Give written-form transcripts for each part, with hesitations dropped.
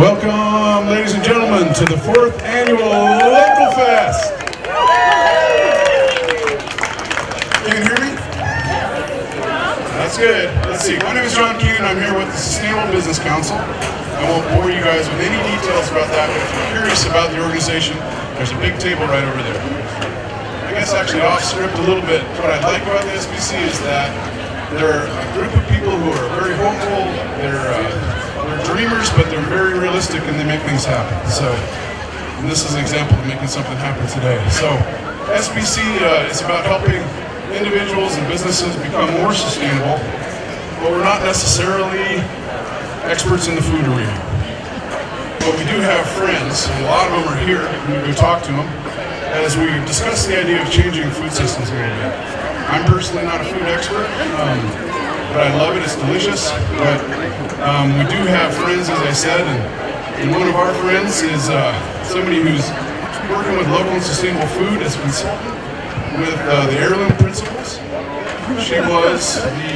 Welcome, ladies and gentlemen, to the 4th annual Localfest. Can you hear me? That's good. Let's see. My name is John Keane. I'm here with the Sustainable Business Council. I won't bore you guys with any details about that, but if you're curious about the organization, there's a big table right over there. I guess actually off script a little bit, what I like about the SBC is that they're a group of people who are very hopeful, they're dreamers, but they're very realistic and they make things happen. So this is an example of making something happen today. So SBC is about helping individuals and businesses become more sustainable, but we're not necessarily experts in the food arena. But we do have friends, and a lot of them are here. We go talk to them as we discuss the idea of changing food systems a little bit. I'm personally not a food expert, but I love it. It's delicious. But we do have friends, as I said, and one of our friends is somebody who's working with local and sustainable food as a consultant with the Heirloom Principles. She was the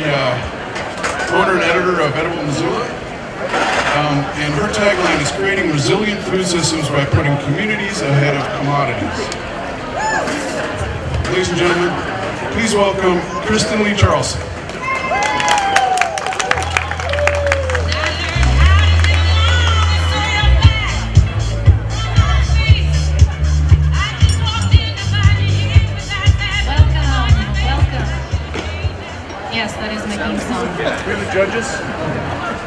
owner and editor of Edible Missoula. And her tagline is creating resilient food systems by putting communities ahead of commodities. Ladies and gentlemen, please welcome Kristen Lee Charlson. Yes, that is my theme song. We have the judges.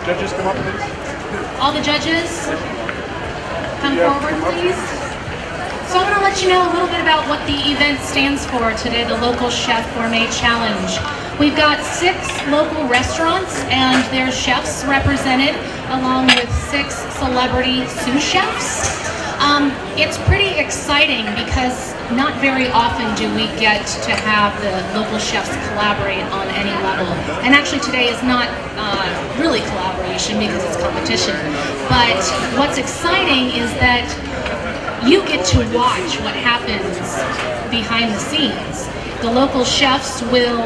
Judges, come up, please. All the judges, come forward, please. So I'm going to let you know a little bit about what the event stands for today, the Local Chef Gourmet Challenge. We've got 6 local restaurants and their chefs represented, along with 6 celebrity sous chefs. It's pretty exciting because not very often do we get to have the local chefs collaborate on any level. And actually today is not really collaboration because it's competition. But what's exciting is that you get to watch what happens behind the scenes. The local chefs will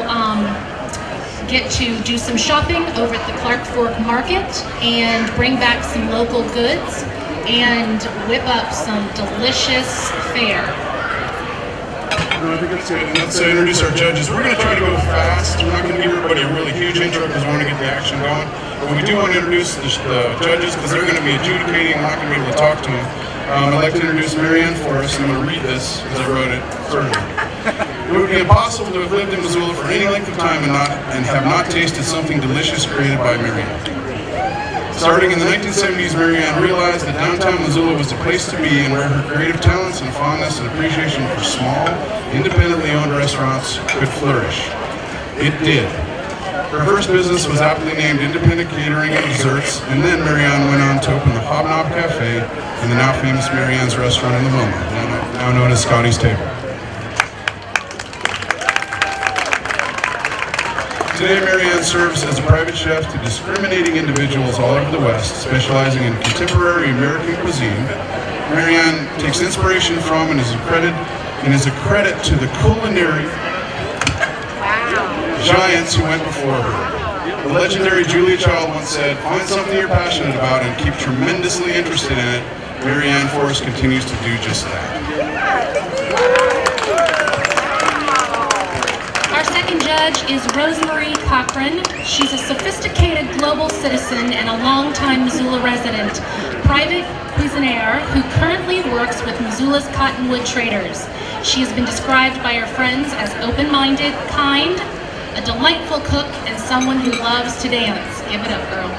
get to do some shopping over at the Clark Fork Market and bring back some local goods and whip up some delicious fare. Let's introduce our judges. We're going to try to go fast. We're not going to give everybody a really huge intro because we want to get the action going. But we do want to introduce the judges because they're going to be adjudicating. We're not going to be able to talk to them. I'd like to introduce Marianne for us, and I'm going to read this as I wrote it. It would be impossible to have lived in Missoula for any length of time and have not tasted something delicious created by Marianne. Starting in the 1970s, Marianne realized that downtown Missoula was the place to be and where her creative talents and fondness and appreciation for small, independently owned restaurants could flourish. It did. Her first business was aptly named Independent Catering and Desserts, and then Marianne went on to open the Hobnob Cafe and the now famous Marianne's Restaurant in the Wilma, now known as Scotty's Table. Today, Marianne serves as a private chef to discriminating individuals all over the West, specializing in contemporary American cuisine. Marianne takes inspiration from and is a credit to the culinary giants who went before her. The legendary Julia Child once said, "Find something you're passionate about and keep tremendously interested in it." Marianne Forrest continues to do just that. Our second judge is Rosemary Cochran. She's a sophisticated global citizen and a longtime Missoula resident, private cuisinier who currently works with Missoula's Cottonwood Traders. She has been described by her friends as open-minded, kind, a delightful cook, and someone who loves to dance. Give it up, girl.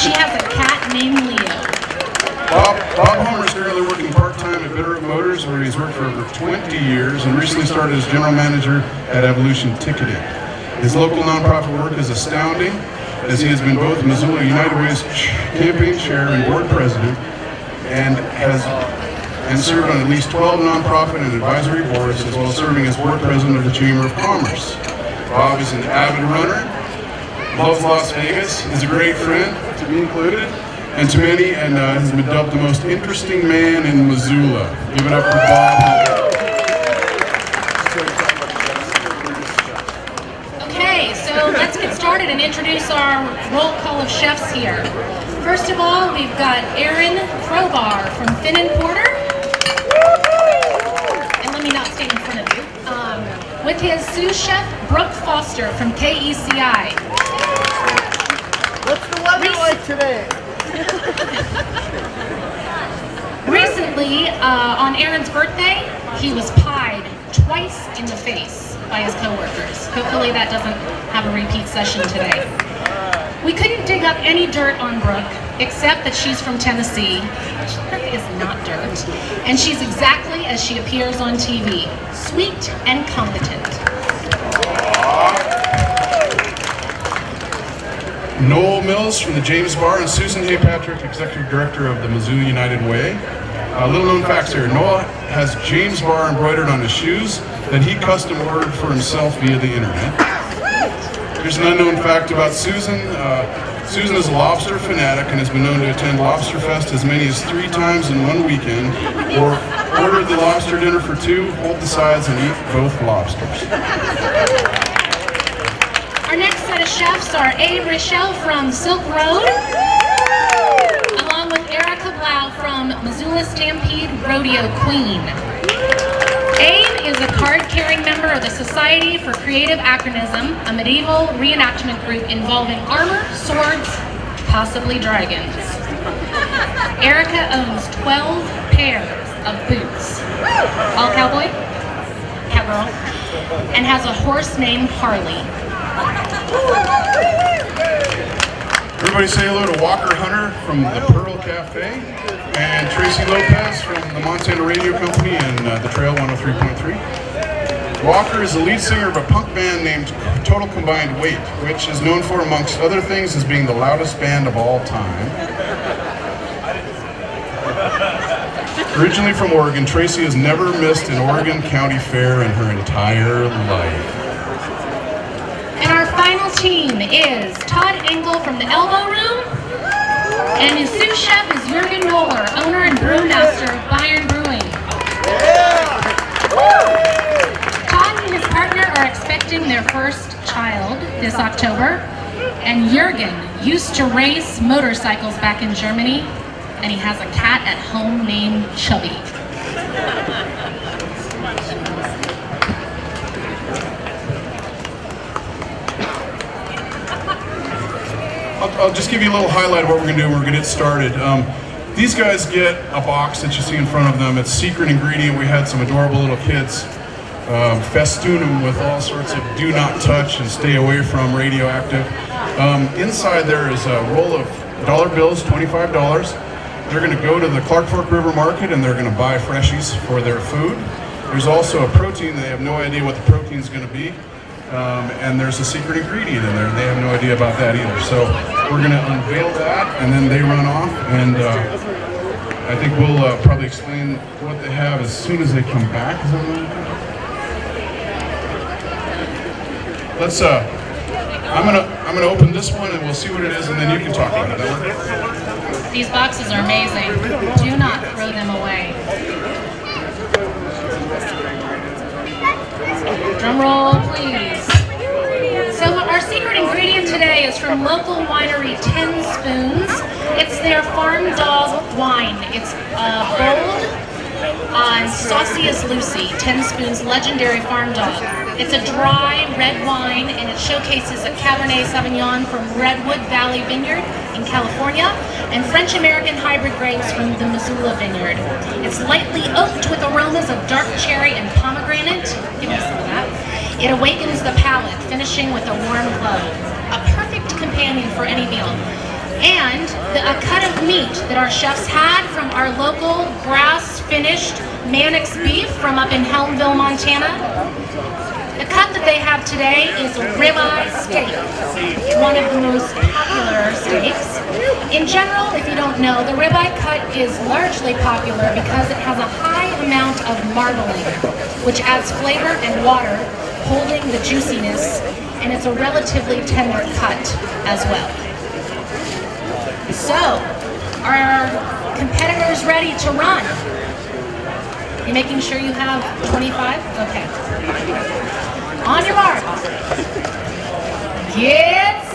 She has a cat named Leo. Bob Homer is currently working part-time at Bitterroot Motors, where he's worked for over 20 years and recently started as general manager at Evolution Ticketing. His local nonprofit work is astounding, as he has been both Missoula United Way's campaign chair and board president, and served on at least 12 nonprofit and advisory boards, as well as serving as board president of the Chamber of Commerce. Bob is an avid runner, loves Las Vegas, is a great friend, to me included, and to many, and has been dubbed the most interesting man in Missoula. Give it up for Bob. Okay, so let's get started. started and introduce our roll call of chefs here. First of all, we've got Aaron Crowbar from Finn and Porter. And let me not stand in front of you. With his sous chef, Brooke Foster from KECI. What's the weather like today? Recently, on Aaron's birthday, he was pied twice in the face by his coworkers. Hopefully that doesn't have a repeat session today. We couldn't dig up any dirt on Brooke, except that she's from Tennessee, which is not dirt, and she's exactly as she appears on TV, sweet and competent. Noel Mills from the James Bar and Susan Haypatrick, Executive Director of the Missoula United Way. Little known facts here. Noel has James Bar embroidered on his shoes that he custom ordered for himself via the internet. Here's an unknown fact about Susan. Susan is a lobster fanatic and has been known to attend Lobster Fest as many as 3 times in one weekend, or ordered the lobster dinner for 2, hold the sides, and eat both lobsters. Our next set of chefs are Abe Rochelle from Silk Road, along with Erica Blau from Missoula Stampede Rodeo Queen. Abe is a card-carrying member of the Society for Creative Acronism, a medieval reenactment group involving armor, swords, possibly dragons. Erica owns 12 pairs of boots, all cowboy, cowgirl, and has a horse named Harley. Everybody say hello to Walker Hunter from the Pearl Cafe and Tracy Lopez from the Montana Radio Company and the Trail 103.3. Walker is the lead singer of a punk band named Total Combined Weight, which is known for, amongst other things, as being the loudest band of all time. Originally from Oregon, Tracy has never missed an Oregon County Fair in her entire life. And our final team is Todd Engel from the Elbow Room, and his sous chef is Jürgen Roller, owner and brewmaster of Bayern Brewing. Todd and his partner are expecting their first child this October, and Jürgen used to race motorcycles back in Germany, and he has a cat at home named Chubby. I'll just give you a little highlight of what we're going to do when we're going to get started. These guys get a box that you see in front of them. It's secret ingredient. We had some adorable little kids festoon them with all sorts of do not touch and stay away from radioactive. Inside there is a roll of dollar bills, $25. They're going to go to the Clark Fork River Market and they're going to buy freshies for their food. There's also a protein. They have no idea what the protein is going to be. And there's a secret ingredient in there. They have no idea about that either. So we're going to unveil that, and then they run off, and I think we'll probably explain what they have as soon as they come back. Let's. I'm gonna open this one, and we'll see what it is, and then you can talk about it. These boxes are amazing. Do not throw them away. Drum roll, please. So our secret ingredient today is from local winery 10 Spoons. It's their Farm Dog wine. It's bold and saucy as Lucy, 10 Spoons legendary Farm Dog. It's a dry red wine, and it showcases a Cabernet Sauvignon from Redwood Valley Vineyard in California and French-American hybrid grapes from the Missoula Vineyard. It's lightly oaked with aromas of dark cherry and pomegranate. Give me some of that. It awakens the palate, finishing with a warm glow. A perfect companion for any meal. And a cut of meat that our chefs had from our local grass-finished Mannix beef from up in Helmville, Montana. The cut that they have today is a ribeye steak, one of the most popular steaks. In general, if you don't know, the ribeye cut is largely popular because it has a high amount of marbling, which adds flavor and water, holding the juiciness, and it's a relatively tender cut as well. So, are our competitors ready to run? You making sure you have 25? Okay. On your mark. Get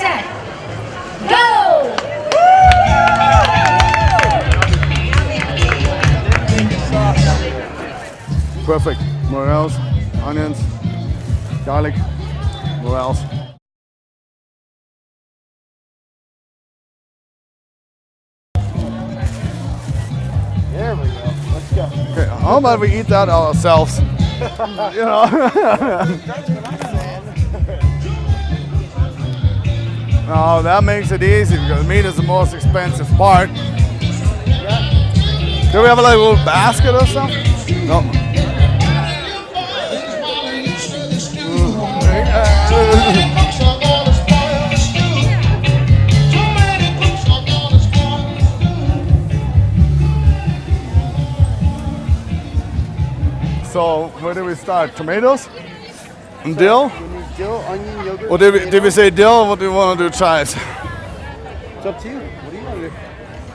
Perfect. Morels, onions, garlic, morels. There we go. Let's go. Okay, how about we eat that ourselves? You know. No, that makes it easy because meat is the most expensive part. Do we have like a little basket or something? No. So where do we start? Tomatoes? And dill? We need dill, onion, yogurt. Or did we say dill or what do you want to do, chives? It's up to you. What do you want to do?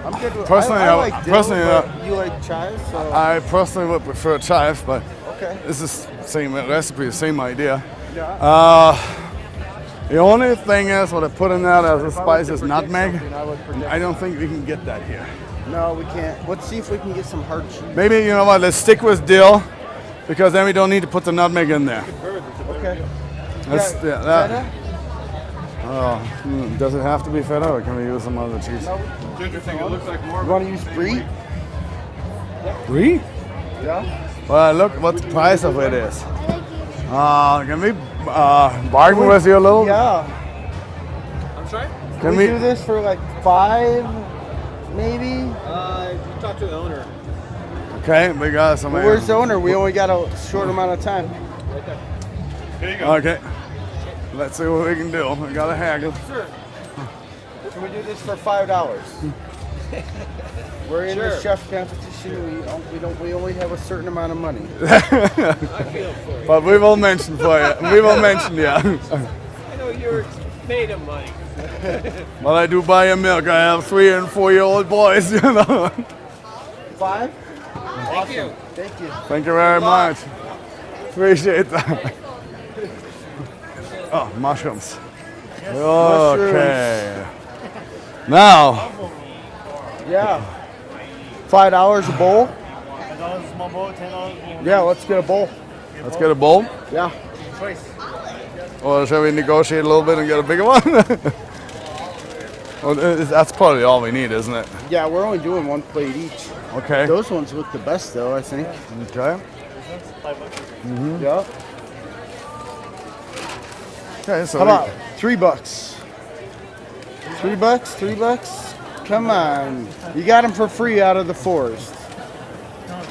I'm good with Personally, I like dill, personally, but you like chives, so I personally would prefer chives, but okay. this is same recipe, same idea. Yeah. The only thing is what I put in that as a If I was spice to is predict nutmeg. something, I would predict- I don't think we can get that here. No, we can't. Let's see if we can get some hard cheese. Maybe, you know what, let's stick with dill because then we don't need to put the nutmeg in there. Okay. That's, Yeah, that. feta? Does it have to be feta or can we use some other cheese? You want to use brie? Brie? Yeah. Well, look what the price of it is. Can we bargain with you a little? Yeah. I'm sorry? Can we we? do this for like 5, maybe? You talk to the owner. Okay, we got some. Well, where's the owner? We only got a short amount of time. Here you go. Okay. Let's see what we can do. We got a haggle. Sure. Can we do this for $5? We're in the chef competition. We only have a certain amount of money. But we will mention for you. We will mention you. I know you're made of money. Well, I do buy you milk. I have 3 and 4-year-old boys. You know. 5? Thank you. Thank you. Thank you very much. Appreciate that. Oh, mushrooms. Okay. Now, Yeah. $5 a bowl? $10 a small bowl, $10 Yeah, let's get a bowl. let's get a bowl. Yeah. choice. Or shall we negotiate a little bit and get a bigger one? Well, that's probably all we need, isn't it? Yeah, we're only doing 1 plate each. Okay. Those ones look the best though, I think. Okay. Yeah. Okay. So How about $3? $3? Come on. You got them for free out of the forest. No.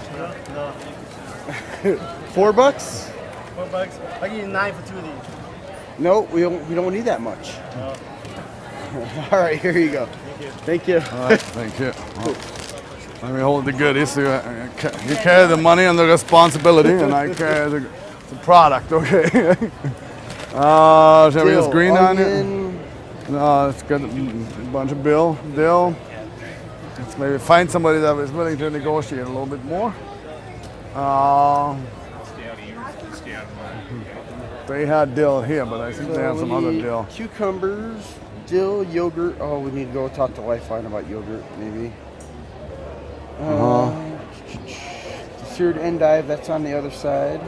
$4? $4. I'll give you 9 for 2 of these. No, we don't need that much. All right, here you go. Thank you. all right, thank you. Well, let me hold the goodies. So you carry the money and the responsibility, and I carry the product. Okay. Shall we use Dill, green onion? onion. No, it's got a bunch of dill. Let's maybe find somebody that is willing to negotiate a little bit more. They had dill here, but I think they have some other dill. Cucumbers, dill, yogurt. Oh, we need to go talk to Lifeline about yogurt, maybe. Seared endive, that's on the other side.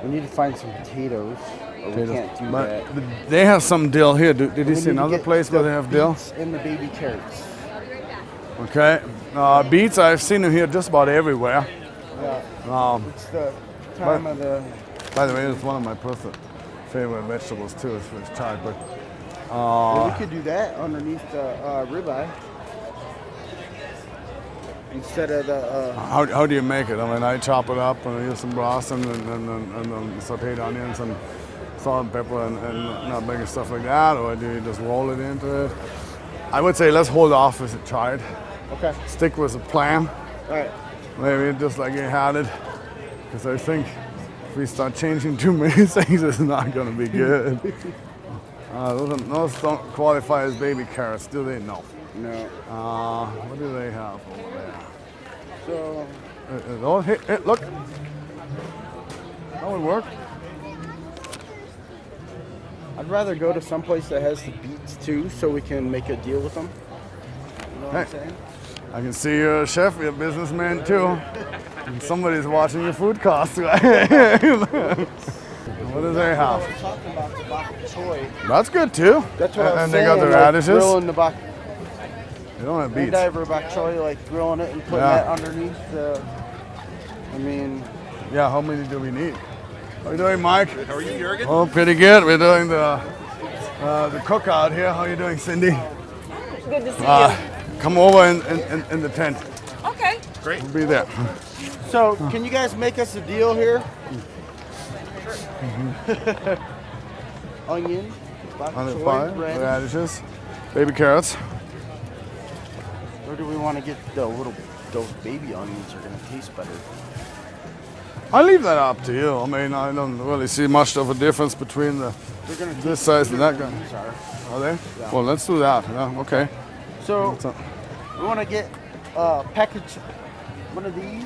We need to find some potatoes. Or we can't do But that. they have some dill here. Did We you see need to another get place where the they have dill? beets and the baby carrots. Okay. Beets, I've seen them here just about everywhere. Yeah. It's the time of the. By the way, it's one of my personal favorite vegetables too, is chive. But Yeah, we could do that underneath the ribeye. Instead of the. how do you make it? I mean, I chop it up and I use some broth and sauteed onions and salt and pepper and nutmeg and stuff like that, or do you just roll it into it? I would say let's hold off with the chive. Okay. Stick with the plan. All right. Maybe just like you had it, because I think if we start changing too many things, it's not going to be good. Those don't qualify as baby carrots, do they? No. No. What do they have over there? So. Oh, hey, look. That would work. I'd rather go to some place that has the beets too, so we can make a deal with them. You know what I'm saying? I can see you're a chef, you're a businessman too. And somebody's watching your food costs, right? What do they have? We're talking about the bok choy. That's good too. That's what I was and saying. they got the like radishes. grilling the bok. You don't have beets. Diver bok choy, like grilling it and putting Yeah. that underneath the. I mean, Yeah, how many do we need? How you doing, Mike? How are you, Jurgen? Oh, pretty good. We're doing the cookout here. How you doing, Cindy? Good to see you. Come over in the tent. Okay. Great. We'll be there. so can you guys make us a deal here? Onion, bok choy, 105 radish. radishes, baby carrots. Or do we want to get those baby onions are gonna taste better? I leave that up to you. I mean, I don't really see much of a difference between They're gonna this size and that guy. Sorry. Are they? Well, let's do that. Yeah, okay. So What's up? we want to get a package, one of these.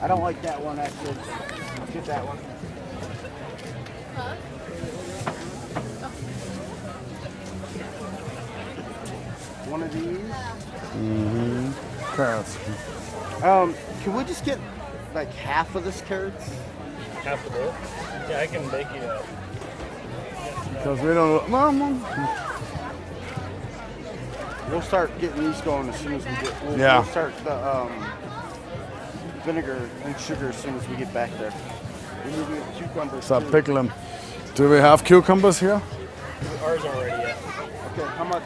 I don't like that one actually. Let's get that one. One of these. Carrots. Can we just get like half of this carrots? Half the bowl? Yeah, I can make you a. Because we don't. We'll start getting these going as soon as we get. Yeah. We'll start the vinegar and sugar as soon as we get back there. We need to get cucumbers. Stop too. pickle them. Do we have cucumbers here? Ours already, yeah. Okay, how much?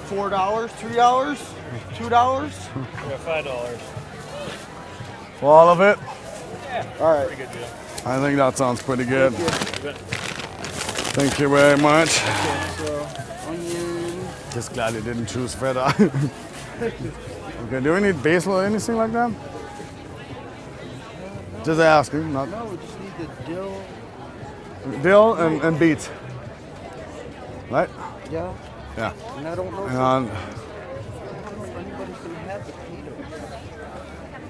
$4, $3, $2? We got $5. For all of it? All right. Pretty good deal. I think that sounds pretty good. Thank you very much. So onion. Just glad you didn't choose feta. Okay, do we need basil or anything like that? Just asking, not No, we just need the dill. dill and beets. Right? Yeah. Yeah. And I don't know if And anybody's gonna have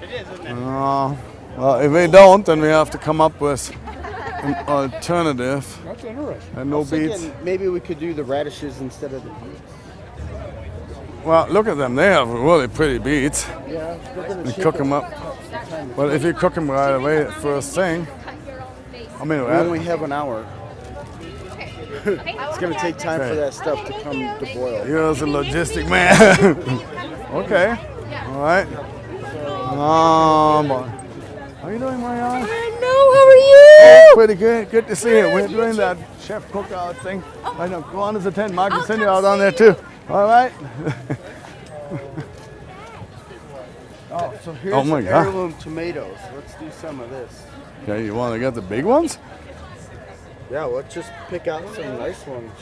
potatoes. well, if we don't, then we have to come up with an alternative. That's interesting. And no beets. Maybe we could do the radishes instead of the beets. Well, look at them. They have really pretty beets. Yeah, we're gonna And shake cook it. them up. But if you cook them right away, first thing, I mean, We only have an hour. It's gonna take time for that stuff to come to boil. you're a logistic man. Okay. All right. How you doing, Marianne? Hello, how are you? Pretty good. Good to see you. We're doing that chef cookout thing. I know. Go on as a tent. Mark and Cindy out on there too. All right. Oh, so here's Oh my the God. heirloom tomatoes. Let's do some of this. Okay, you want to get the big ones? Yeah, let's just pick out some nice ones.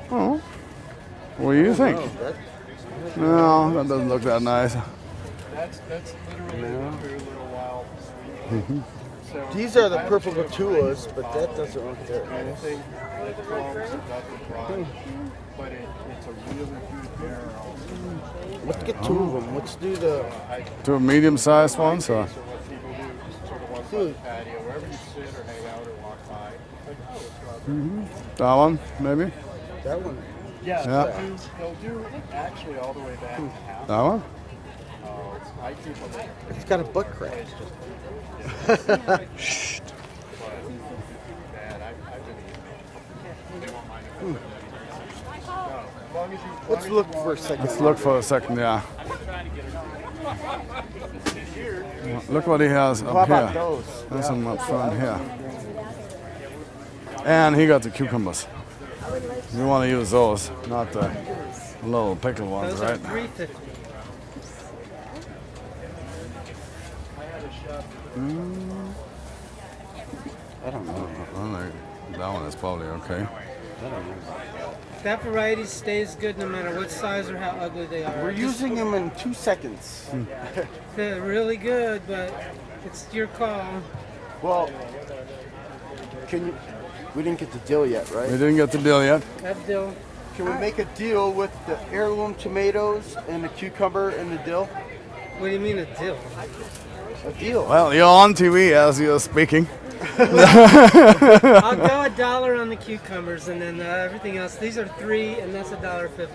Oh. What do you think? Oh, that, No, that doesn't look that nice. That's literally a very little wild. these are the purple patuas, but that doesn't look that nice. But it's a really good barrel. Let's get two of them. Let's do the. Two medium-sized ones. Or? So what people do, sort of walk by the patio, wherever you sit or hang out or walk by. Like, oh, let's go out there. That one, maybe? That one. Yeah, Yeah. they'll do actually all the way back to half. That one? I keep them there. It's got a butt crack. Shh. Bad. I've been eating. They won't mind if I put that in there. No, as long as you. Let's look for a second. Let's look for a second, yeah. Look what he has How up about here. those? There's some up front here. And he got the cucumbers. You want to use those, not the little pickle ones, Those are right? $3.50. I don't know. That one is probably okay. That variety stays good no matter what size or how ugly they are. We're using them in 2 seconds. They're really good, but it's your call. Well, can you? We didn't get the dill yet, We right? didn't get the deal yet. That dill. Can we make a deal with the heirloom tomatoes and the cucumber and the dill? What do you mean a dill? A deal. Well, you're on TV as you're speaking. I'll go $1 on on the cucumbers, and then everything else. These are $3, and that's $1.50.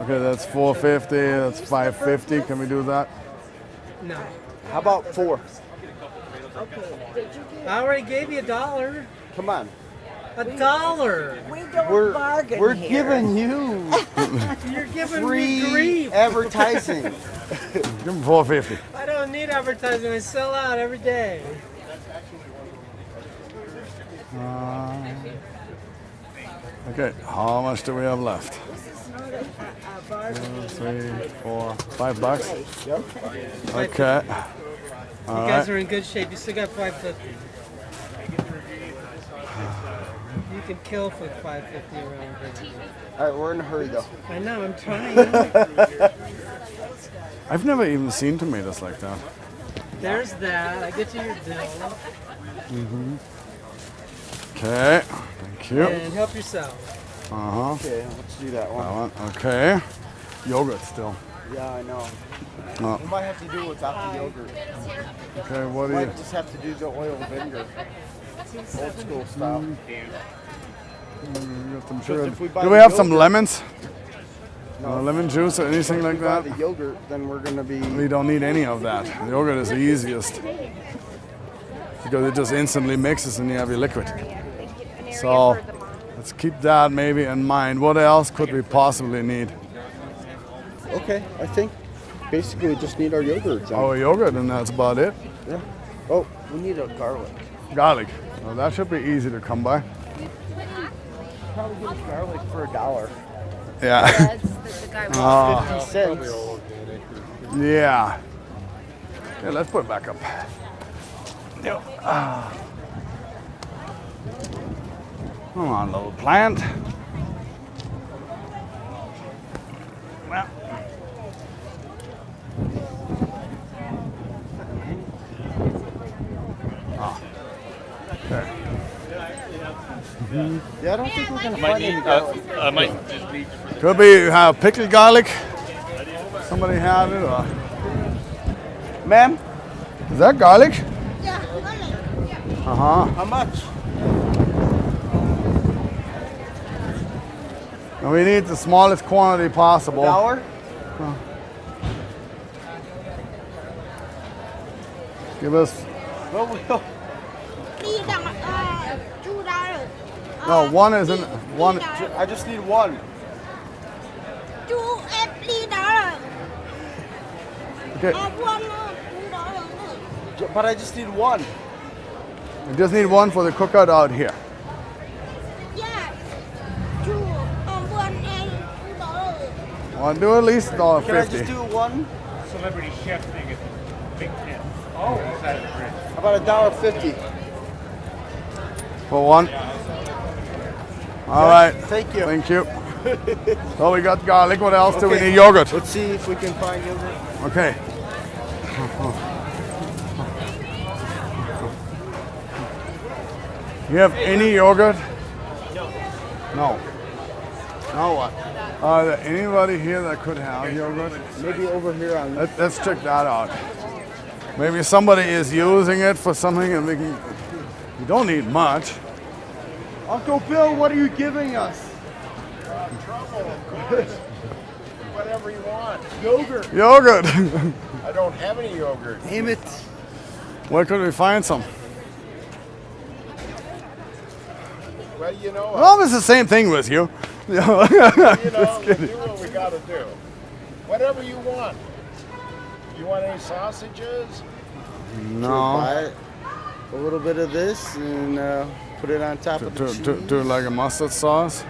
Okay, that's $4.50. That's $5.50. Can we do that? No, How about 4? I already gave you $1. Come on. $1. We don't We're bargain we're here. giving you You're giving me free grief. advertising. Give them $4.50. I don't need advertising. I sell out every day. Okay, how much do we have left? This is not a bargain. 2, 3, 4, $5. Yep. Okay. You All guys right. are in good shape. You still got $5.50. You can kill for $5.50 around here. All right, we're in a hurry though. I know. I'm trying. I've never even seen tomatoes like that. There's that. I get you your bill. Okay, thank you. And help yourself. Uh-huh. Okay, let's do that That one. one. Okay. Yogurt still. Yeah, I know. Oh. We might have to do without the yogurt. Okay, what do Might you... just have to do the oil vinegar, old school style. Got some Because if we buy Do we the have some yogurt- lemons? No. Lemon juice or anything like If we buy that? the yogurt, then we're gonna be. We don't need any of that. The yogurt is the easiest because it just instantly mixes and you have your liquid. So let's keep that maybe in mind. What else could we possibly need? Okay, I think basically we just need our yogurt. John. Our yogurt, and that's about it. Yeah. Oh, we need a garlic. Garlic. Well, that should be easy to come by. Probably get a garlic for $1. Yeah. The guy 50 cents. Yeah. Yeah, let's put it back up. Yep. Come on, little plant. Well. Okay. Yeah, I don't think we're gonna find any garlic. Could be you have pickled garlic. Somebody had it, or Ma'am, is that garlic? Yeah, Uh huh. how much? And we need the smallest quantity possible. $1? Give us Well, we'll. $2. no one isn't one. I just need one. $3. Okay, $1. But I just need one. we just need one for the cookout out here. Yeah. 2. $1 and $2. Want to do at least Can I just $1.50. do one? Celebrity chef thing at the Big Tent. Oh, inside the bridge. How about $1.50? For one. All right. Thank you. Thank you. So we got garlic. What else do we need? Yogurt. Let's see if we can find yogurt. Okay. You have any yogurt? No. Now what? Are there anybody here that could have yogurt? Maybe over here on. Let's check that out. Maybe somebody is using it for something and we can. You don't need much. Uncle Bill, what are you giving us? Whatever you want. Yogurt. Yogurt. I don't have any yogurt. Damn it. Where could we find some? Well, you know, Well, it's the same thing with you. we do what we got to do. Whatever you want. You want any sausages? No. Buy a little bit of this and put it on top of the cheese. Do like a mustard sauce.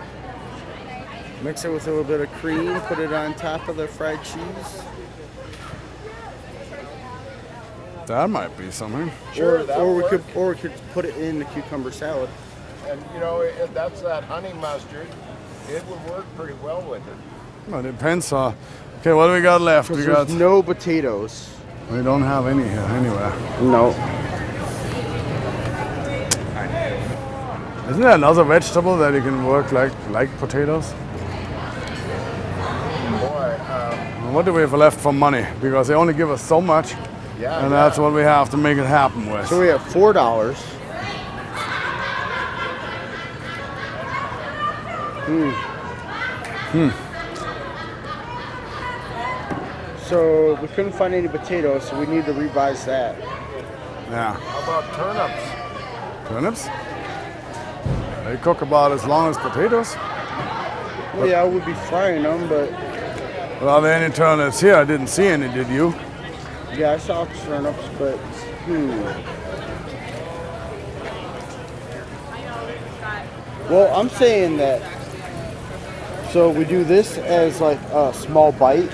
Mix it with a little bit of cream. Put it on top of the fried cheese. That might be something. Sure, that or we work. could put it in the cucumber salad. And that's that honey mustard. It would work pretty well with it. Well, it depends. Okay, what do we got left? We got. There's no potatoes. We don't have any here anywhere. No. Isn't there another vegetable that you can work like potatoes? Boy, What do we have left for money? Because they only give us so much, yeah. and that's what we have to make it happen with. So we have $4. So we couldn't find any potatoes, so we need to revise that. Yeah. How about turnips? Turnips? They cook about as long as potatoes. Well, yeah, I would be frying them, but Well, there any turnips here? I didn't see any, did you? yeah, I saw turnips, but Well, I'm saying that. So we do this as like a small bite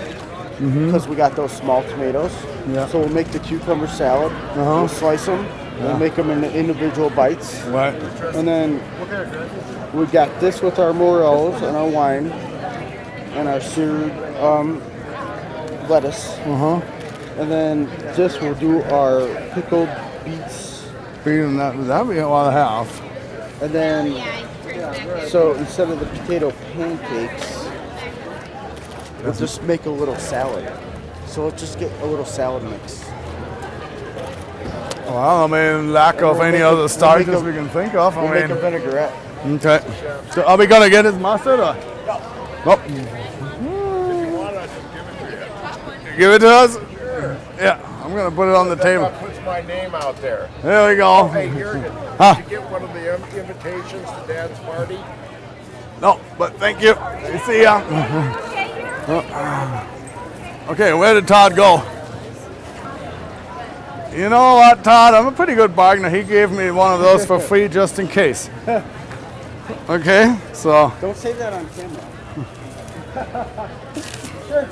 because we got those small tomatoes. Yeah. So we'll make the cucumber salad. We'll slice them. We'll make them into individual bites. Right. And then we got this with our morels and our wine and our seared lettuce. And then this we'll do our pickled beets. Beating that'd be a lot of half. And then, so instead of the potato pancakes, we'll just make a little salad. So we'll just get a little salad mix. Well, I mean, lack of any other starters we can think of. We'll I make a mean, vinaigrette. okay. So are we gonna get his mustard or? Nope. Give it to us? Yeah, I'm gonna put it on the table. Puts my name out there. There we go. Hey, here, did Huh. you get one of the invitations to Dad's party? No, but thank you. See ya. Okay, where did Todd go? You know what, Todd? I'm a pretty good bargainer. He gave me one of those for free just in case. Okay, so. Don't say that on camera. Sure.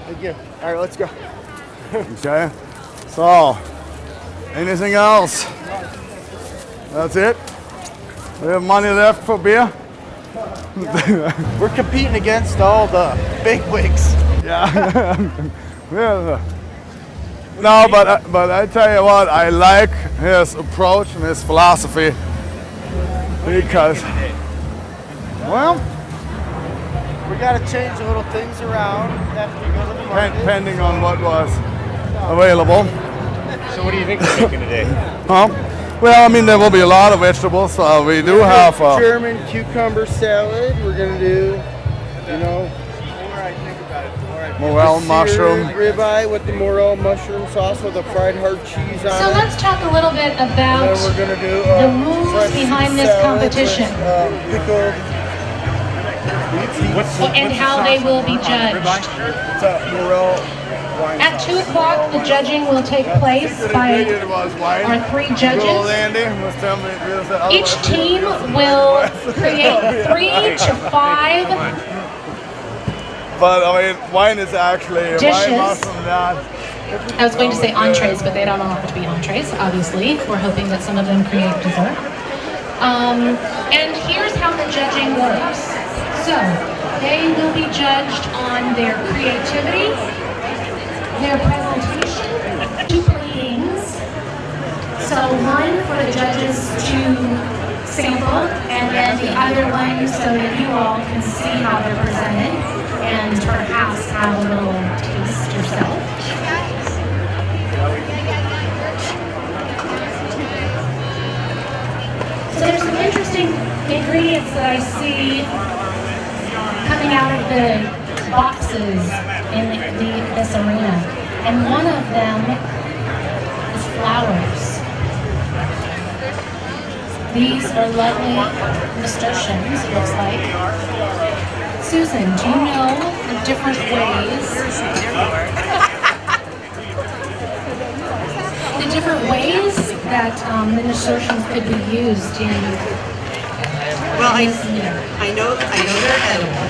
Thank you. All right, let's go. Okay. So, anything else? That's it? We have money left for beer? We're competing against all the big wigs. Yeah. Yeah. No, but I tell you what, I like his approach and his philosophy because, well, We got to change a little things around after we go to the market. depending on what was available. So what do you think we're making today? Well, I mean, there will be a lot of vegetables. We do have German cucumber salad. We're gonna do, morel seared mushroom. ribeye with the morel mushroom sauce with a fried hard cheese on So it. let's talk a little bit And about then we're gonna do the rules fresh behind this salad competition. with, pickled and how they will be judged. morel wine At sauce. 2 o'clock, the judging will take place by our 3 judges. Each team will create 3 to 5 But I mean, wine is actually Dishes. wine mushroom that. I was going to say entrees, but they don't all have to be entrees, obviously. We're hoping that some of them create dessert. And here's how the judging works. So, they will be judged on their creativity, their presentation, 2 platings. So one for the judges to sample, and then the other one so that you all can see how they're presented and perhaps have a little taste yourself. So there's some interesting ingredients that I see coming out of the boxes in this arena. And one of them is flowers. These are lovely nasturtiums, it looks like. Susan, do you know the different ways? The different ways that the nasturtiums could be used in Well, this meal? I know they're edible,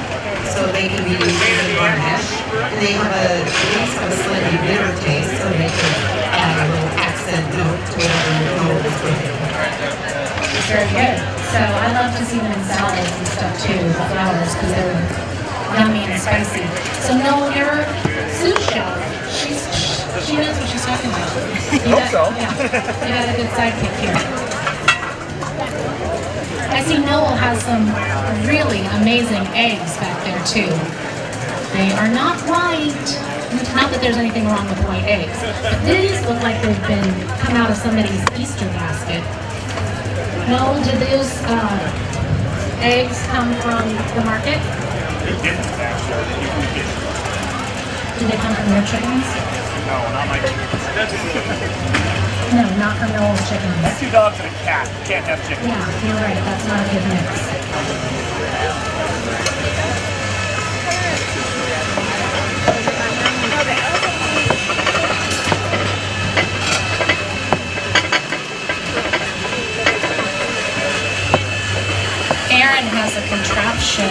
so they can be used as a garnish. And they have a slightly bitter taste, so they can add a little accent note to whatever your food is cooking. It's very good. So I love to see them in salads and stuff too, the flowers, because they're yummy and spicy. So no, your sous chef, she knows what she's talking about. I hope so. Yeah, you got a good sidekick here. I see Noel has some really amazing eggs back there too. They are not white. Not that there's anything wrong with white eggs, but these look like they've come out of somebody's Easter basket. No, did those eggs come from the market? They didn't actually. Did they come from your chickens? No, not my chickens. No, not from Noel's chickens. That's 2 dogs and a cat. You can't have chickens. Yeah, you're right. That's not a good mix. Aaron has a contraption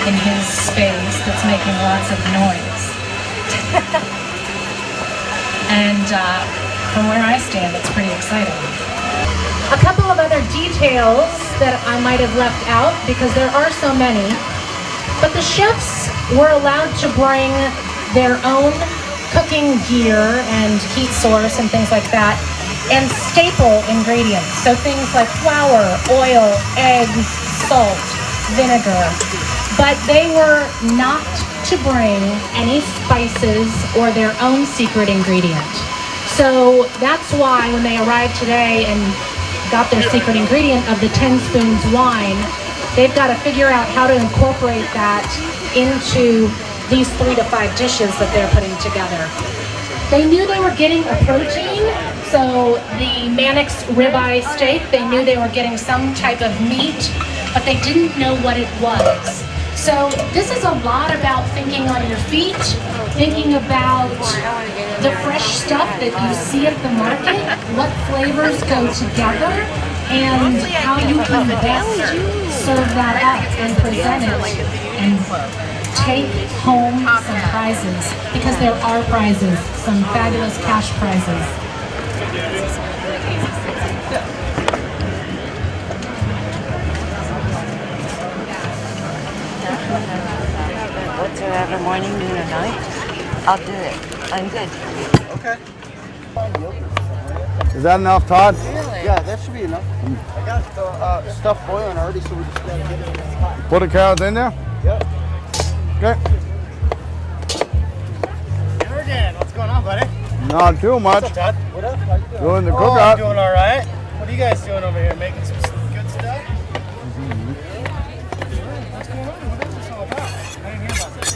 in his space that's making lots of noise. And from where I stand, it's pretty exciting. A couple of other details that I might have left out because there are so many, but the chefs were allowed to bring their own cooking gear and heat source and things like that, and staple ingredients. So things like flour, oil, eggs, salt, vinegar. But they were not to bring any spices or their own secret ingredient. So that's why when they arrived today and got their secret ingredient of the 10 spoons wine, they've got to figure out how to incorporate that into these 3 to 5 dishes that they're putting together. They knew they were getting a protein, so the Mannix ribeye steak, they knew they were getting some type of meat, but they didn't know what it was. So this is a lot about thinking on your feet, thinking about the fresh stuff that you see at the market, what flavors go together, and how you can best serve that up and present it and take home some prizes, because there are prizes, some fabulous cash prizes. Whatsoever, morning, noon, or night, I'll do it. I'm good. Okay. Is that enough, Todd? Yeah, that should be enough. I got the stuff boiling already, so we just gotta get it in the pot. Put the carrots in there? Yep. Okay. Jurgen, what's going on, buddy? Not too much. What's up, Todd? What up? How you doing? Doing the I'm cookout. doing all right. What are you guys doing over here? Making some good stuff? What's going on? What is this all about? I didn't hear about this.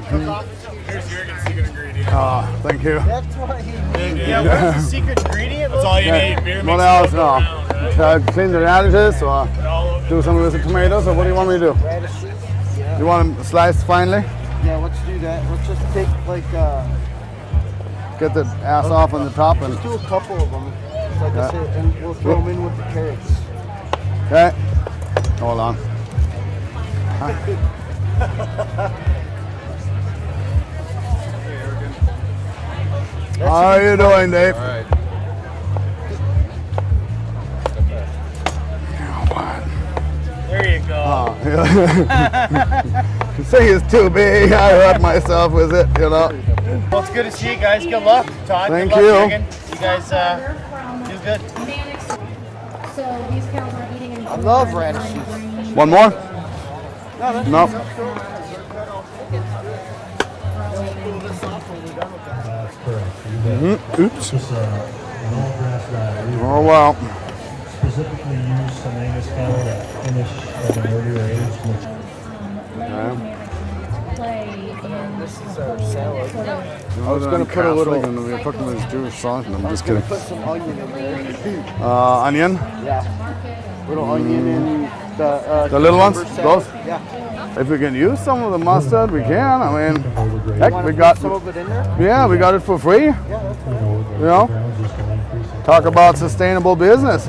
Cook-off? Here's Jurgen's secret ingredient. Thank you. That's what he needs. Yeah, what's the secret ingredient? That's all you need. Beer What makes else? it No. all go round, right? Clean the radishes or Put it all over. do something with the tomatoes, or what do you want me to do? Radishes. Yeah. You want them sliced finely? Yeah, let's do that. Let's just take like Get the ass off on the top and let's do a couple of them. Like Yeah. I said, and we'll throw them in with the carrots. okay. Hold on. How are you doing, Dave? All right. There you go. You say it's too big. I hurt myself with it, you know. Well, it's good to see you guys. Good luck, Todd. Thank good you. luck, Jurgen. You guys do good. So these cows aren't eating any. I love radishes. One more? No. Oops. Just an all-grass diet. We Oh well. specifically use some Angus cattle that finish at an earlier age. This is our salad. I was gonna put a little- And we're putting this juice sauce, and I'm I was just gonna kidding. put some onion in there. Onion? Yeah. Little onion in The little ones? cucumber salad. Those? Yeah. If we can use some of the mustard, we can. I mean, You heck, wanna we put got. some of it in there? Yeah, we got it for free. Yeah, that's fine. You know, talk about sustainable business.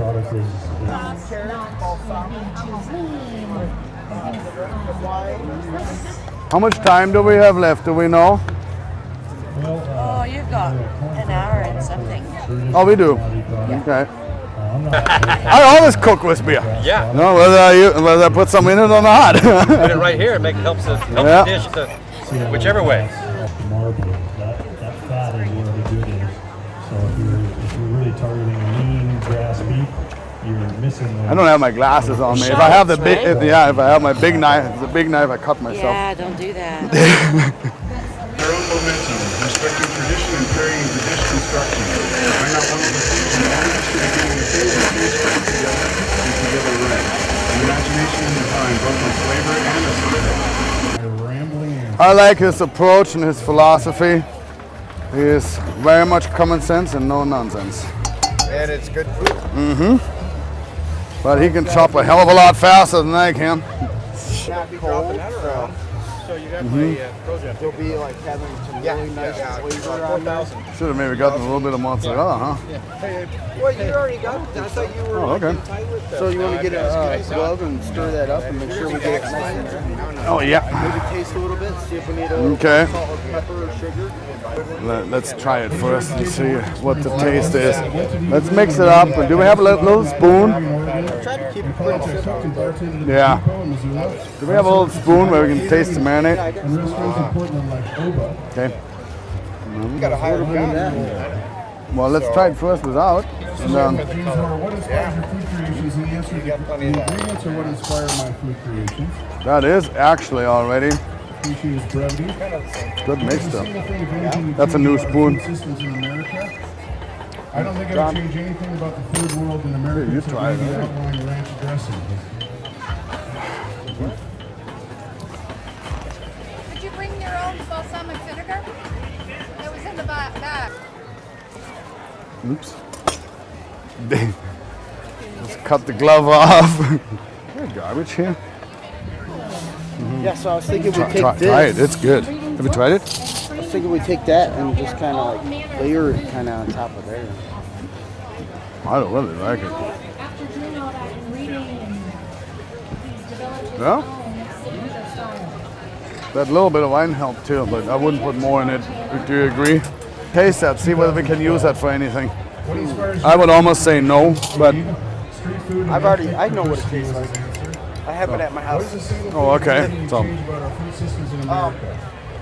How much time do we have left? Do we know? Oh, you've got an hour and something. Oh, we do. Okay. I always cook with beer. Yeah. No, whether I put some in it or not. Put it right here. Helps Yeah. the dish to whichever way. Marble, that fat is where the good is. So if you're really targeting lean grass beef, you're missing the. I don't have my glasses on me. If I have the big, if I have my big knife, the big knife, I cut myself. Yeah, don't do that. trained for dish construction. Find out one of the things you manage by getting the food and taste right together and together right. The imagination and design, both on flavor and aesthetic. Rambling and I like his approach and his philosophy. He is very much common sense and no nonsense. And it's good food. Mm-hmm. But he can chop a hell of a lot faster than I can. Not cold, so So you got my program. you'll be like having some really nice flavor on there. Should have maybe gotten a little bit of mozzarella, huh? Well, you already got it. I thought you were Oh, okay. tight with that. So you want to get a glove and stir that up and make sure we get it nice and Oh, yeah. maybe taste a little bit, see if we need a Okay. salt or pepper or sugar. Let's try it first and see what the taste is. Let's mix it up. Do we have a little spoon? Try to keep it pretty simple. Yeah. Do we have a little spoon where we can taste the marinade? And restaurants in Portland like Oba. Okay. You got a higher guy. Well, let's try it first without. And then, James Moore, what inspires your food creations? And the answer is the ingredients are what inspire my food creations. that is actually already Appreciate brevity. good mix though. Single thing, if anything, that That's a new changes spoon. food systems in America. I don't think I would change anything about the food world in America. You except try it, maybe huh? outlawing ranch dressing. Did you bring your own balsamic vinegar? It was in the bag. Oops. Let's cut the glove off. Is there garbage here? Yeah, so I was thinking we take Try this. it. It's good. Have you tried it? I was thinking we take that and just kind of like layer it kind of on top of there. I don't really like it. After doing all that and reading, and he's developed his Yeah? own signature style. That little bit of wine helped too, but I wouldn't put more in it. Do you agree? Taste that. See whether we can use that for anything. What inspires I would almost say no, but street food? I know what it tastes like. I have it at my What is house. the single thing Oh, okay. that you So- change about our food systems in America?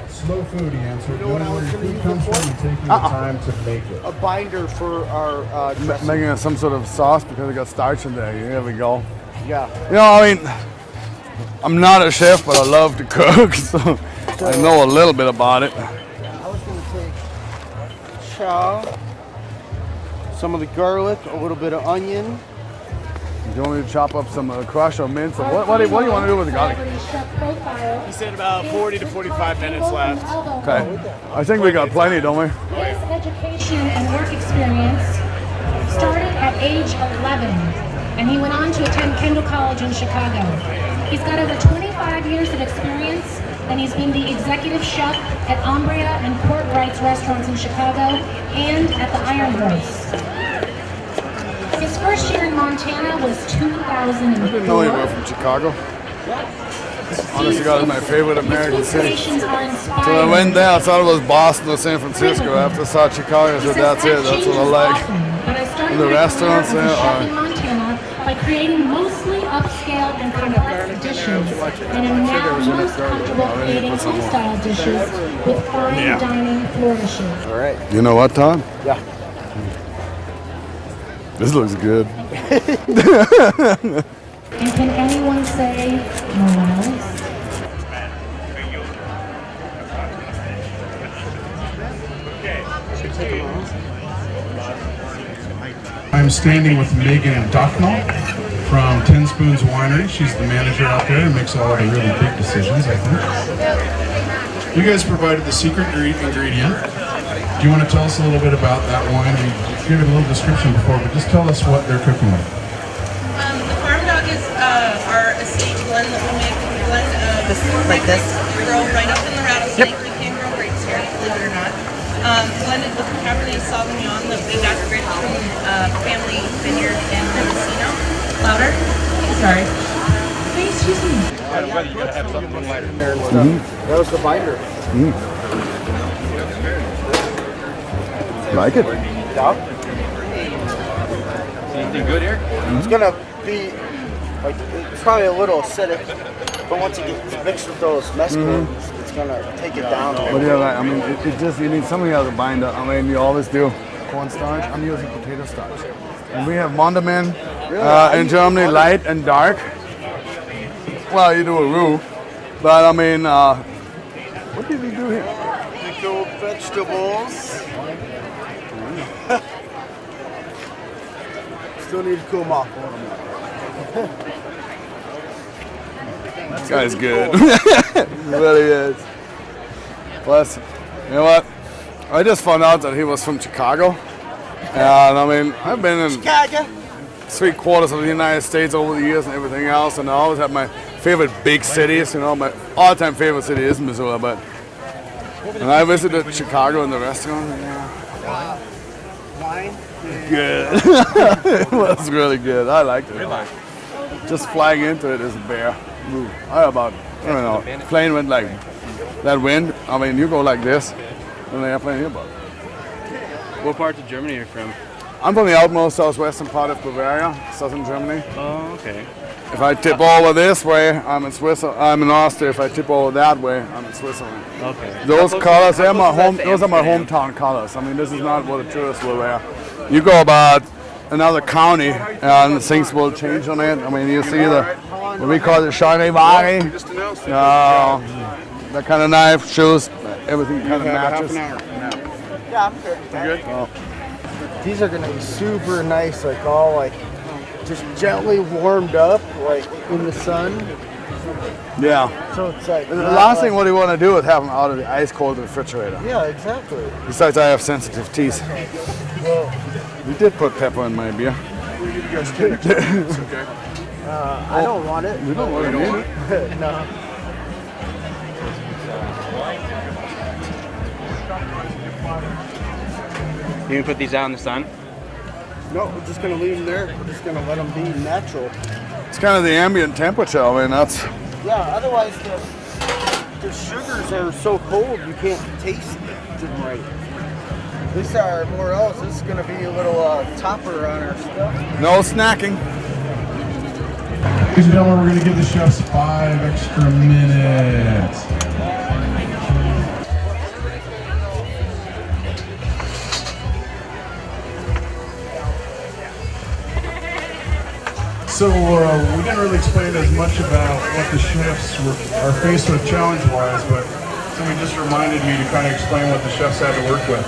Slow food, he answered. know what I Knowing where was your gonna food use comes it for? from and taking the time to make it. A binder for our dressing. making some sort of sauce because it got starch in there. Here we go. Yeah. You know, I mean, I'm not a chef, but I love to cook, so I know a little bit about it. I was going to take chow, some of the garlic, a little bit of onion. Do you want me to chop up some crush or mince? Or what do you want to do with the garlic? He said about 40 to 45 minutes left. Okay. I think we got plenty, don't we? His education and work experience started at age 11, and he went on to attend Kendall College in Chicago. He's got over 25 years of experience, and he's been the executive chef at Umbria and Port Wright's restaurants in Chicago and at the Iron Horse. His first year in Montana was 2004. I didn't know you were from Chicago. Honestly, God, it's my favorite American city. Creations are inspired. So I went there, I thought it was Boston or San Francisco. After I saw Chicago, I said, that's it, that's what I like. And the restaurants there are- in Montana by creating mostly upscale and complex dishes, and am now most comfortable creating home-style dishes with fine dining flourishes. All right. You know what, Todd? Yeah. This looks good. And can anyone say no one else? I'm standing with Megan Ducknall from 10 Spoons Winery. She's the manager out there and makes all of the really big decisions, I think. You guys provided the secret ingredient. Do you want to tell us a little bit about that wine? We gave it a little description before, but just tell us what they're cooking with. The farm dog is our estate blend that we make. We blend like this? We grow right up in the rattlesnake. We can grow grapes here, believe it or not. Blended with Cabernet Sauvignon that we got rich from family vineyard in Mendocino. Louder? Sorry. Excuse me. You gotta have something lighter. That was the binder. Like it? Yeah. Anything good here? It's gonna be like it's probably a little acidic, but once it gets mixed with those mesclun, it's gonna take it down. But yeah, like, I mean, it just, you need something else to bind up. I mean, you always do. Cornstarch, I'm using potato starch. And we have Mondamin in Germany, light and dark. Well, you do a roux, but I mean, what did we do here? Pickled vegetables. Still need to cool them off. This guy's good. He really is. Plus, you know what? I just found out that he was from Chicago. And I mean, I've been in Chicago. 3/4 of the United States over the years and everything else, and I always have my favorite big cities. You know, my all-time favorite city is Missoula, but and I visited Chicago in the restaurant. Yeah. Wine. Good. It was really good. I liked it. Just flying into it is a bear. Ooh, I don't know. Plane went like that wind. I mean, you go like this, and the airplane here, but. What part of Germany are you from? I'm from the outmost southwestern part of Bavaria, southern Germany. Oh, okay. If I tip over this way, I'm in Switzerland. I'm in Austria. If I tip over that way, I'm in Switzerland. Okay. Those colors, they're my home. Those are my hometown colors. I mean, this is not what a tourist will wear. You go about another county, and things will change on it. I mean, you see what we call the shiny body. That kind of knife, shoes, everything kind of matches. Yeah, I'm good. You good? Oh. These are gonna be super nice, like all like just gently warmed up, like in the sun. Yeah. So it's like The last thing what you want to do is have them out of the ice cold refrigerator. Yeah, exactly. Besides, I have sensitive teeth. Well, We did put pepper in my beer. It's okay. I don't want it. We don't want it. No. You can put these out in the sun? No, we're just gonna leave them there. We're just gonna let them be natural. It's kind of the ambient temperature. I mean, that's. Yeah. Otherwise, the sugars are so cold you can't taste them right. This are more else. This is gonna be a little topper on our stuff. No snacking. Ladies and gentlemen, we're going to give the chefs 5 extra minutes. So we didn't really explain as much about what the chefs are faced with challenge-wise, but somebody just reminded me to kind of explain what the chefs had to work with.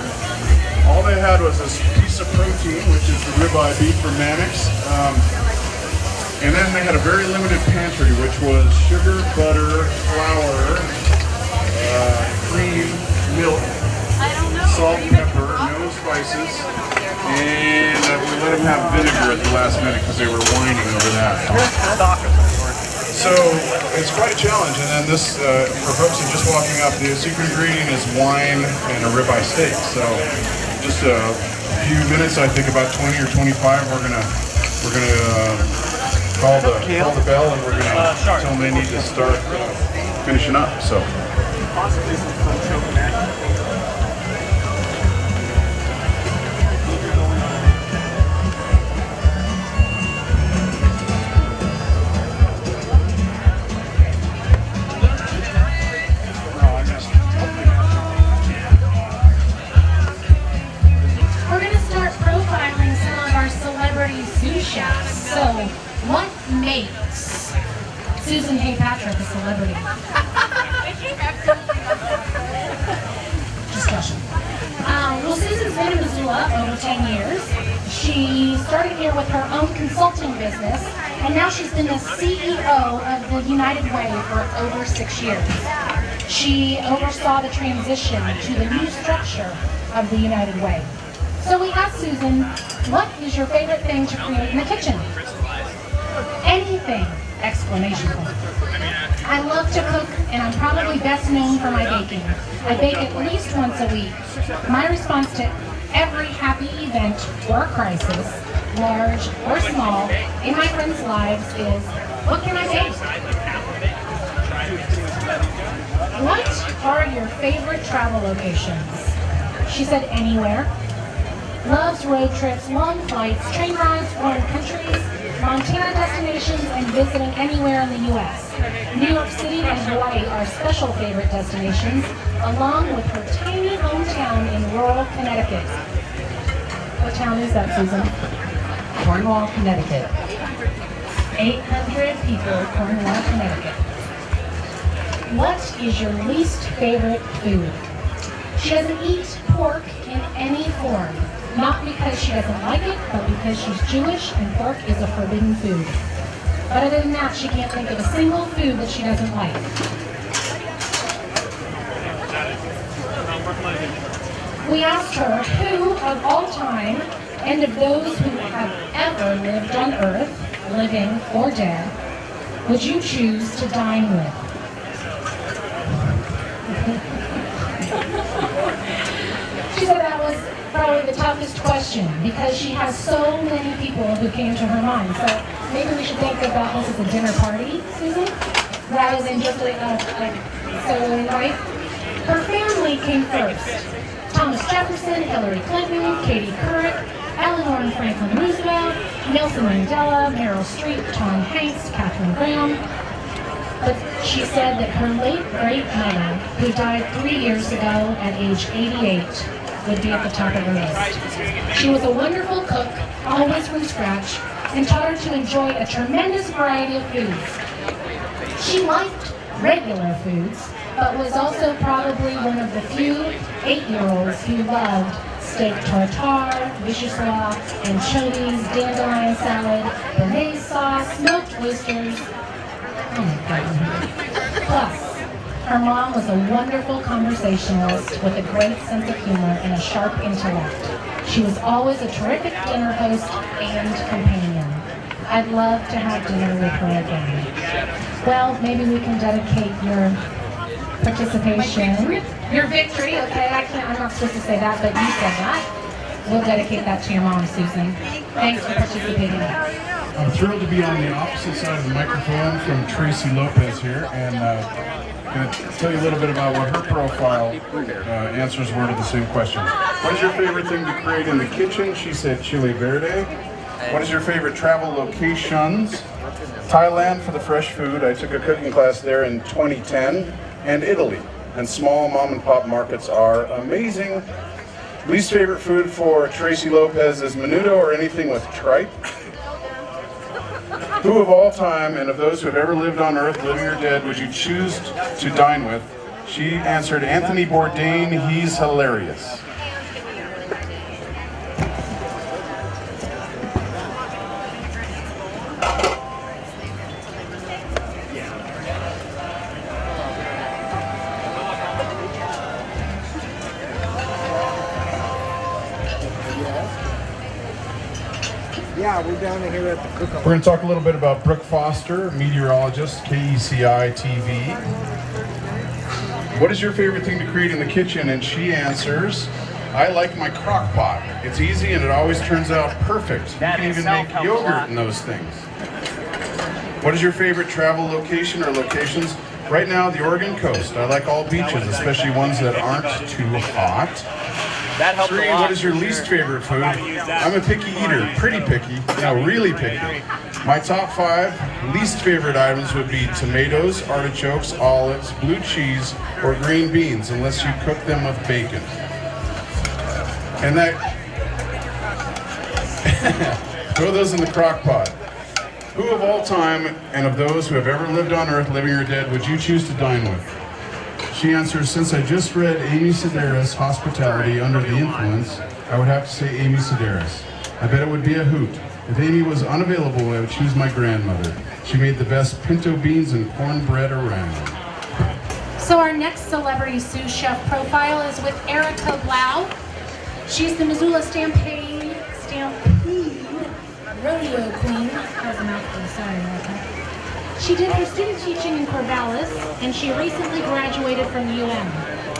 All they had was this piece of protein, which is the ribeye beef from Mannix. And then they had a very limited pantry, which was sugar, butter, flour, cream, milk, salt, pepper, no spices, and we let them have vinegar at the last minute because they were whining over that. So it's quite a challenge. And then this, for folks who are just walking up, the secret ingredient is wine and a ribeye steak. So just a few minutes, I think about 20 or 25, we're gonna call the bell, and we're gonna tell them they need to start finishing up. So. We're going to start profiling some of our celebrity sous chefs. So, what makes Susan Hay Patrick a celebrity? Discussion. Well, Susan's been in Missoula over 10 years. She started here with her own consulting business, and now she's been the CEO of the United Way for over 6 years. She oversaw the transition to the new structure of the United Way. So we asked Susan, what is your favorite thing to create in the kitchen? Anything! Exclamation point. I love to cook, and I'm probably best known for my baking. I bake at least once a week. My response to every happy event or crisis, large or small, in my friends' lives is, what can I bake? What are your favorite travel locations? She said anywhere. Loves road trips, long flights, train rides, foreign countries, Montana destinations, and visiting anywhere in the U.S. New York City and Hawaii are special favorite destinations, along with her tiny hometown in rural Connecticut. What town is that, Susan? Cornwall, Connecticut. 800 people, Cornwall, Connecticut. What is your least favorite food? She doesn't eat pork in any form. Not because she doesn't like it, but because she's Jewish and pork is a forbidden food. But other than that, she can't think of a single food that she doesn't like. We asked her who of all time, and of those who have ever lived on earth, living or dead, would you choose to dine with? She said that was probably the toughest question because she has so many people who came to her mind. So maybe we should think about this as a dinner party, Susan, rather than just a solo invite. Her family came first. Thomas Jefferson, Hillary Clinton, Katie Couric, Eleanor and Franklin Roosevelt, Nelson Mandela, Meryl Streep, Tom Hanks, Katharine Graham. But she said that her late great-mother, who died 3 years ago at age 88, would be at the top of her list. She was a wonderful cook, always from scratch, and taught her to enjoy a tremendous variety of foods. She liked regular foods, but was also probably one of the few 8-year-olds who loved steak tartare, vichyssoise, anchovies, dandelion salad, béarnaise sauce, smoked oysters. Oh my God. Plus, her mom was a wonderful conversationalist with a great sense of humor and a sharp intellect. She was always a terrific dinner host and companion. I'd love to have dinner with her again. Well, maybe we can dedicate your participation. Your victory, okay, I'm not supposed to say that, but you said that. We'll dedicate that to your mom, Susan. Thanks for participating. I'm thrilled to be on the opposite side of the microphone from Tracy Lopez here, and going to tell you a little bit about what her profile answers were to the same questions. What is your favorite thing to create in the kitchen? She said chili verde. What is your favorite travel locations? Thailand for the fresh food. I took a cooking class there in 2010, and Italy. And small mom and pop markets are amazing. Least favorite food for Tracy Lopez is menudo or anything with tripe. Who of all time and of those who have ever lived on earth, living or dead, would you choose to dine with? She answered Anthony Bourdain. He's hilarious. Yeah, we're down here at the cook-off. We're going to talk a little bit about Brooke Foster, meteorologist, KECI TV. What is your favorite thing to create in the kitchen? And she answers, I like my crock pot. It's easy and it always turns out perfect. You can even make yogurt in those things. What is your favorite travel location or locations? Right now, the Oregon coast. I like all beaches, especially ones that aren't too hot. That helped 3, a lot. what is your least favorite food? I'm a picky eater, pretty picky, really picky. My top 5 least favorite items would be tomatoes, artichokes, olives, blue cheese, or green beans, unless you cook them with bacon. And that, throw those in the crock pot. Who of all time and of those who have ever lived on earth, living or dead, would you choose to dine with? She answers, since I just read Amy Sedaris' Hospitality Under the Influence, I would have to say Amy Sedaris. I bet it would be a hoot. If Amy was unavailable, I would choose my grandmother. She made the best pinto beans and cornbread around. So our next celebrity sous chef profile is with Erica Blau. She's the Missoula Stampede rodeo queen. That was a mouthful, sorry about that. She did her student teaching in Corvallis, and she recently graduated from UM.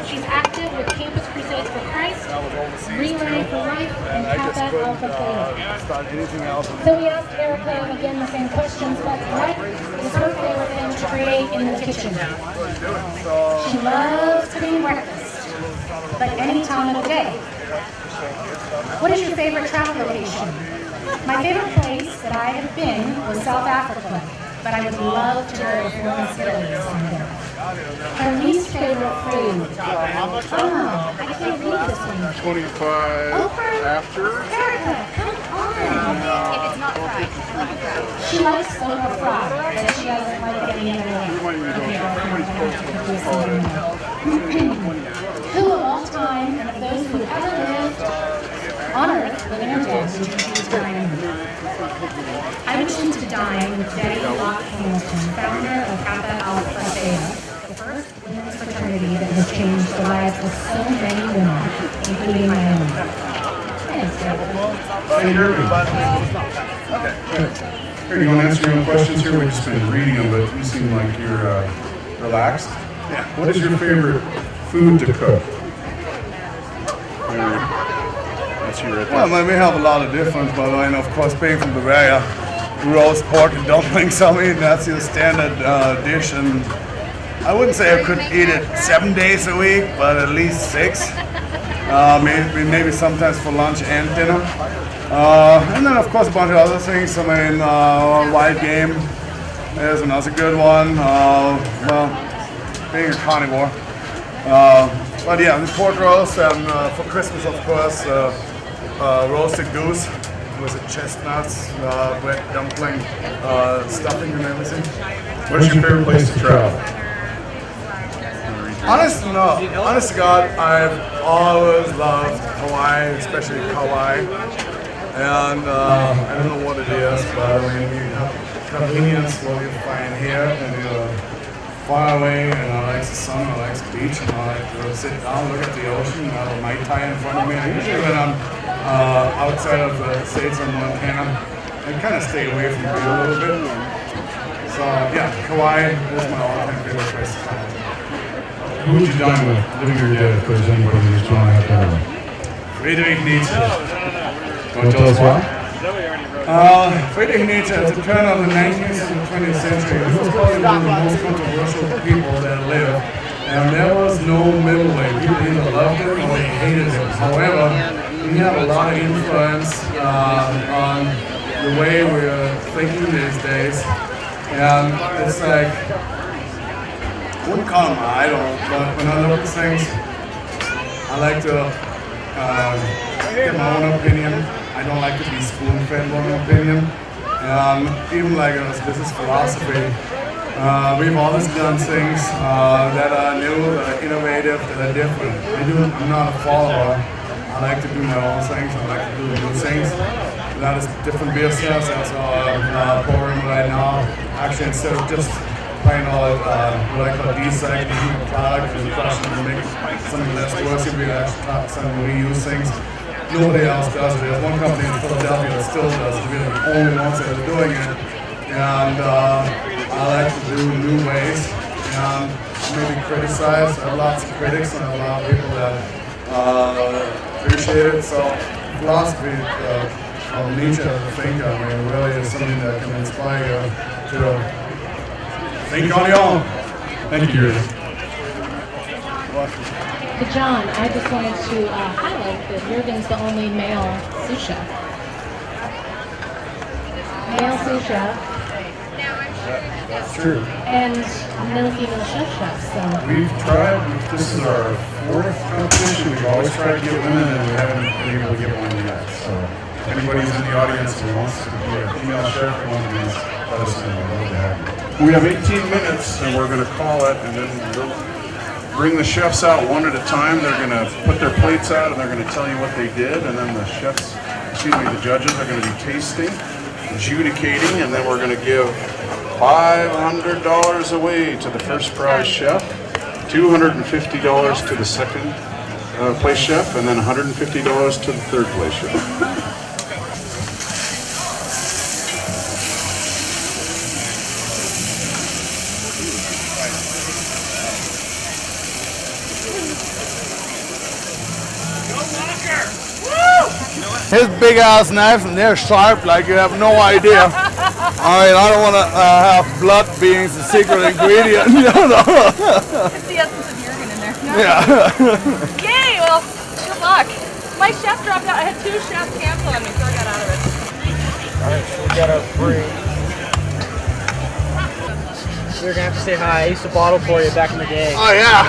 She's active with Campus Crusades for Christ, Relay for Life, and Kappa Alpha Theta. So we asked Erica again the same questions, but what is her favorite thing to create in the kitchen? She loves cooking breakfast, but any time of the day. What is your favorite travel location? My favorite place that I have been was South Africa, but I would love to go to Florence, Italy someday. Her least favorite food. I can't read this one. 25 after. Erica, come on. If it's not fried. She likes Oprah fried, but she doesn't like it any other way. Who of all time, and of those who ever lived, living or dead, would you choose to dine with? I would choose to dine with Betty Locke Hamilton, founder of Kappa Alpha Theta, the first women's fraternity that has changed the lives of so many women, including my own. Thanks, Here, you want to answer your own questions here? We've just been reading them, but you seem like you're relaxed. Yeah. What is your favorite food to cook? That's you right there. Well, we have a lot of different, but I know, of course, being from Bavaria, roast pork and dumplings, I mean, that's your standard dish, and I wouldn't say I could eat it 7 days a week, but at least 6. Maybe sometimes for lunch and dinner. And then, of course, a bunch of other things. I mean, wild game is another good one. Well, being a carnivore. But yeah, the pork roast, and for Christmas, of course, roasted goose with the chestnuts, bread dumpling, stuffing and everything. What's your favorite place to travel? Honest to God, I've always loved Hawaii, especially Kauai. And I don't know what it is, but I mean, you have convenience what you find here, and you're far away, and I like the sun, I like the beach, and I like to sit down, look at the ocean, and have a Mai Tai in front of me. And usually when I'm outside of the States or Montana, I kind of stay away from here a little bit. So yeah, Kauai is my all-time favorite place to travel. Who would you dine with, living or dead, if there's anybody who's trying to have heaven? Friedrich Nietzsche. Want to tell us why? Friedrich Nietzsche, at the turn of the 19th and the 20th century, he was probably one of the most controversial people that lived. And there was no middle way. People either loved him or they hated him. However, he had a lot of influence on the way we're thinking these days. And it's like, I wouldn't call him an idol, but when I look at things, I like to get my own opinion. I don't like to be spoon-fed my own opinion. Even like this is philosophy. We've always done things that are new, that are innovative, that are different. I'm not a follower. I like to do my own things. I like to do new things. That is different business. That's our program right now. Actually, instead of just plain old what I call recycling product and crushing to make something less worthy, we actually some reuse things. Nobody else does it. There's one company in Philadelphia that still does it. We're the only ones that are doing it. And I like to do new ways and maybe criticize. I have lots of critics and a lot of people that appreciate it. So philosophy of Nietzsche, the thinker, I mean, really is something that can inspire you to think on your own. Thank you. John, I just wanted to highlight that Jürgen's the only male sous chef. Male sous chef. That's true. And no female chef, so. We've tried, this is our 4th competition. We've always tried to get women, and we haven't been able to get one yet. So if anybody's in the audience who wants to be a female chef or one of these, let us know. We'd love to have you. We have 18 minutes, and we're going to call it, and then we'll bring the chefs out one at a time. They're going to put their plates out, and they're going to tell you what they did, and then the judges are going to be tasting, adjudicating, and then we're going to give $500 away to the first prize chef, $250 to the second place chef, and then $150 to the third place chef. His big ass knives, and they're sharp like you have no idea. I mean, I don't want to have blood being the secret ingredient, you know. It's the essence of Jürgen in there. No. Yeah. Yay! Well, good luck. My chef dropped out. I had 2 chefs cancel on me, so I got out of it. Alright, so we got our free. You're gonna have to say hi. I used to bottle for you back in the day. Oh yeah.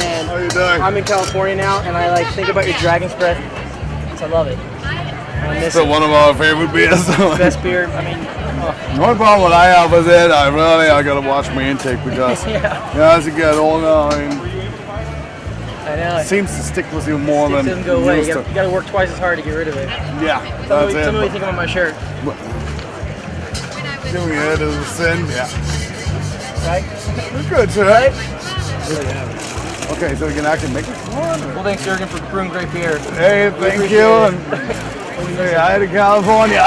And how you doing? I'm in California now, and I like think about your dragon's breath. So I love it. It's one of our favorite beers. Best beer. I mean, the only problem what I have with it, I gotta watch my intake because yeah, as you get older, I mean, I know. seems to stick with you more It than doesn't go it away. used You gotta work twice as hard to get rid of it. Yeah, Tell that's me it. what you think about my shirt. Doing it is a sin. Yeah. Right? It's good, sir. Right? Okay, so we can actually make it fun. Well, thanks, Jurgen, for brewing great beer. Hey, thank you. And hey, hi to California.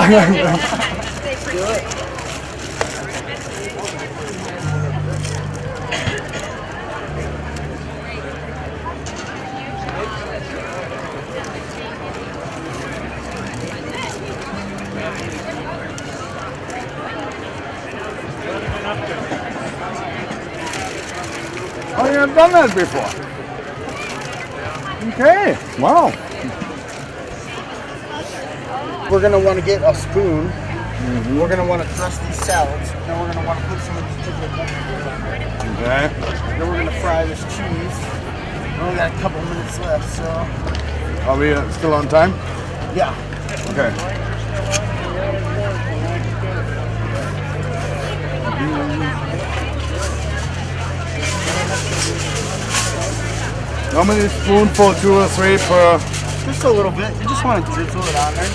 Oh, you've done that before. Okay, wow. We're gonna want to get a spoon. We're gonna want to dress these salads. Then we're gonna want to put some of these chicken. Okay. Then we're gonna fry this cheese. We only got a couple minutes left, so. Are we still on time? Yeah. Okay. How many spoonful, 2 or 3 per? Just a little bit. You just want to drizzle it on there.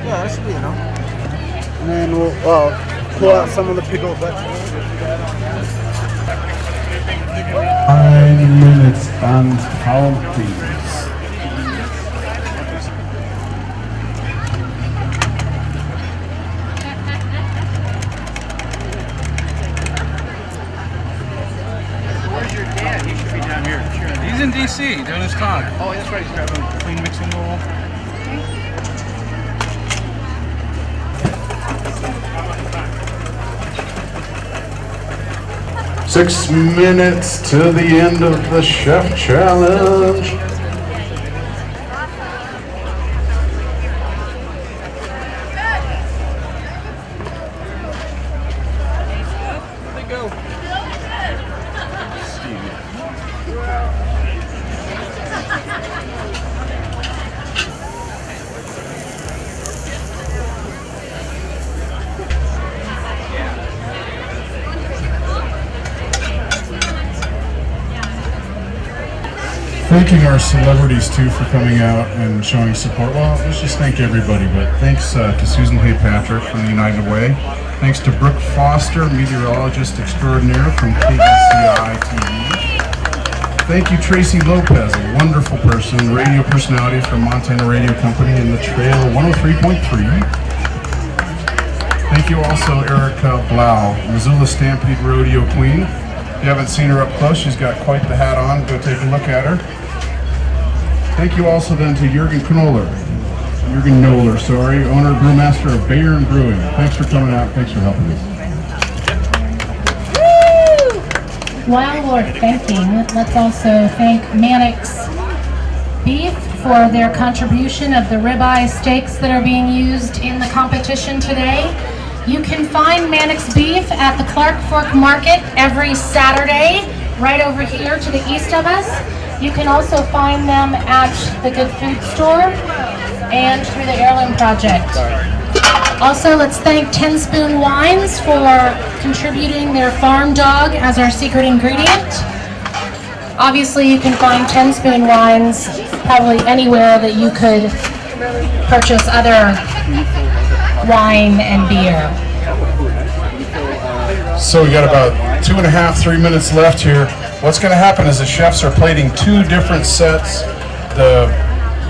Yeah, that should be enough. And then we'll pull out some of the pickled vegetables. 5 minutes and counting. Where's your dad? He should be down here. He's in D.C. doing his talk. Oh, that's right. He's got a clean mixing bowl. 6 minutes to the end of the chef challenge. Thanking our celebrities too for coming out and showing support. Well, let's just thank everybody, but thanks to Susan Hay Patrick from the United Way. Thanks to Brooke Foster, meteorologist extraordinaire from KECI TV. Thank you, Tracy Lopez, a wonderful person, radio personality from Montana Radio Company and the Trail 103.3. Thank you also, Erica Blau, Missoula Stampede Rodeo Queen. If you haven't seen her up close, she's got quite the hat on. Go take a look at her. Thank you also then to Jurgen Knoller, owner brewmaster of Bayern Brewing. Thanks for coming out. Thanks for helping us. While we're thanking, let's also thank Mannix Beef for their contribution of the ribeye steaks that are being used in the competition today. You can find Mannix Beef at the Clark Fork Market every Saturday, right over here to the east of us. You can also find them at the Good Food Store and through the Heirloom Project. Also, let's thank 10 Spoon Wines for contributing their farm dog as our secret ingredient. Obviously, you can find 10 Spoon Wines probably anywhere that you could purchase other wine and beer. So we got about 2.5, 3 minutes left here. What's going to happen is the chefs are plating 2 different sets. The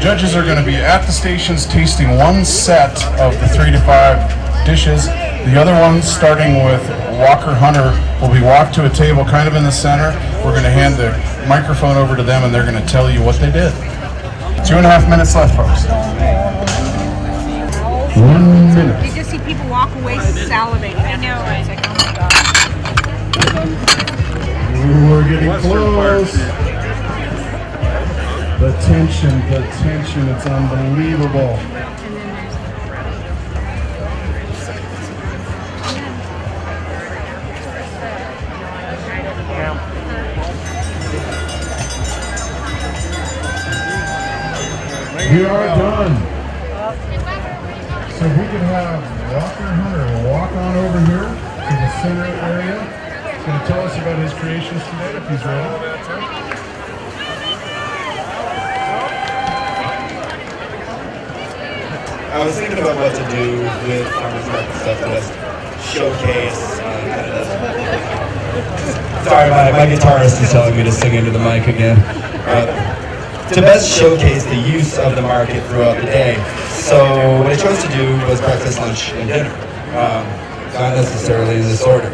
judges are going to be at the stations tasting one set of the 3 to 5 dishes. The other one, starting with Walker Hunter, will be walked to a table kind of in the center. We're going to hand the microphone over to them and they're going to tell you what they did. 2.5 minutes left, folks. 1 minute. You just see people walk away salivating. I know, right? It's like, oh my God. We're getting close. The tension, it's unbelievable. We are done. So we can have Walker Hunter walk on over here to the center area. He's going to tell us about his creations today, if he's ready. I was thinking about what to do with farmers market stuff to best showcase. Sorry, my guitarist is telling me to sing into the mic again. To best showcase the use of the market throughout the day. So what I chose to do was breakfast, lunch, and dinner. Not necessarily in this order.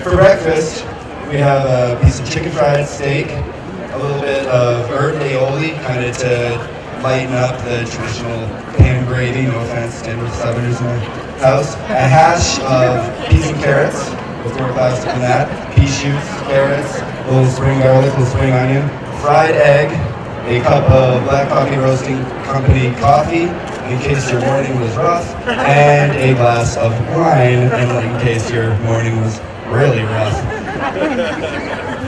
For breakfast, we have a piece of chicken fried steak, a little bit of herb aioli, kind of to lighten up the traditional pan gravy, no offense to any Southerners in the house. A hash of peas and carrots, with more plastic than that. Pea shoots, carrots, a little spring garlic, a little spring onion. Fried egg, a cup of Black Coffee Roasting Company coffee, in case your morning was rough, and a glass of wine, in case your morning was really rough.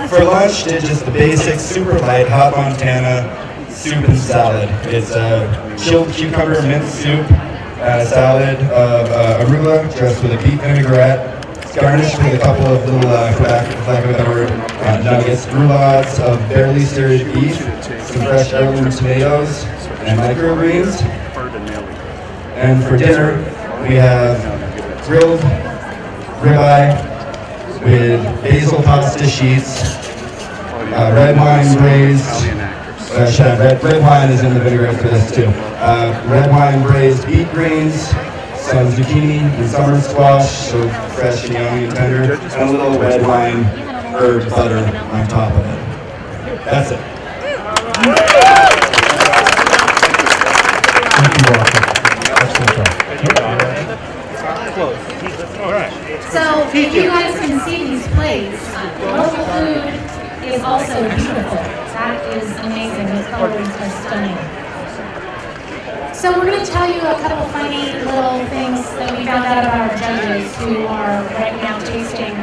For lunch, did just the basic, super light, hot Montana soup and salad. It's chilled cucumber mint soup, salad of arugula dressed with a beef vinaigrette, garnished with a couple of little, for lack of a better word, nuggets, roulades of barely stirred beef, some fresh heirloom tomatoes, and microgreens. And for dinner, we have grilled ribeye with basil pasta sheets, red wine braised. Red wine is in the vinaigrette for this too. Red wine braised beet greens, some zucchini and summer squash, so fresh and young and tender, and a little red wine herb butter on top of it. That's it. Thank you, Walker. All right. So if you guys can see these plates, local food is also beautiful. That is amazing. Those colorings are stunning. So we're going to tell you a couple funny little things that we found out about our judges who are right now tasting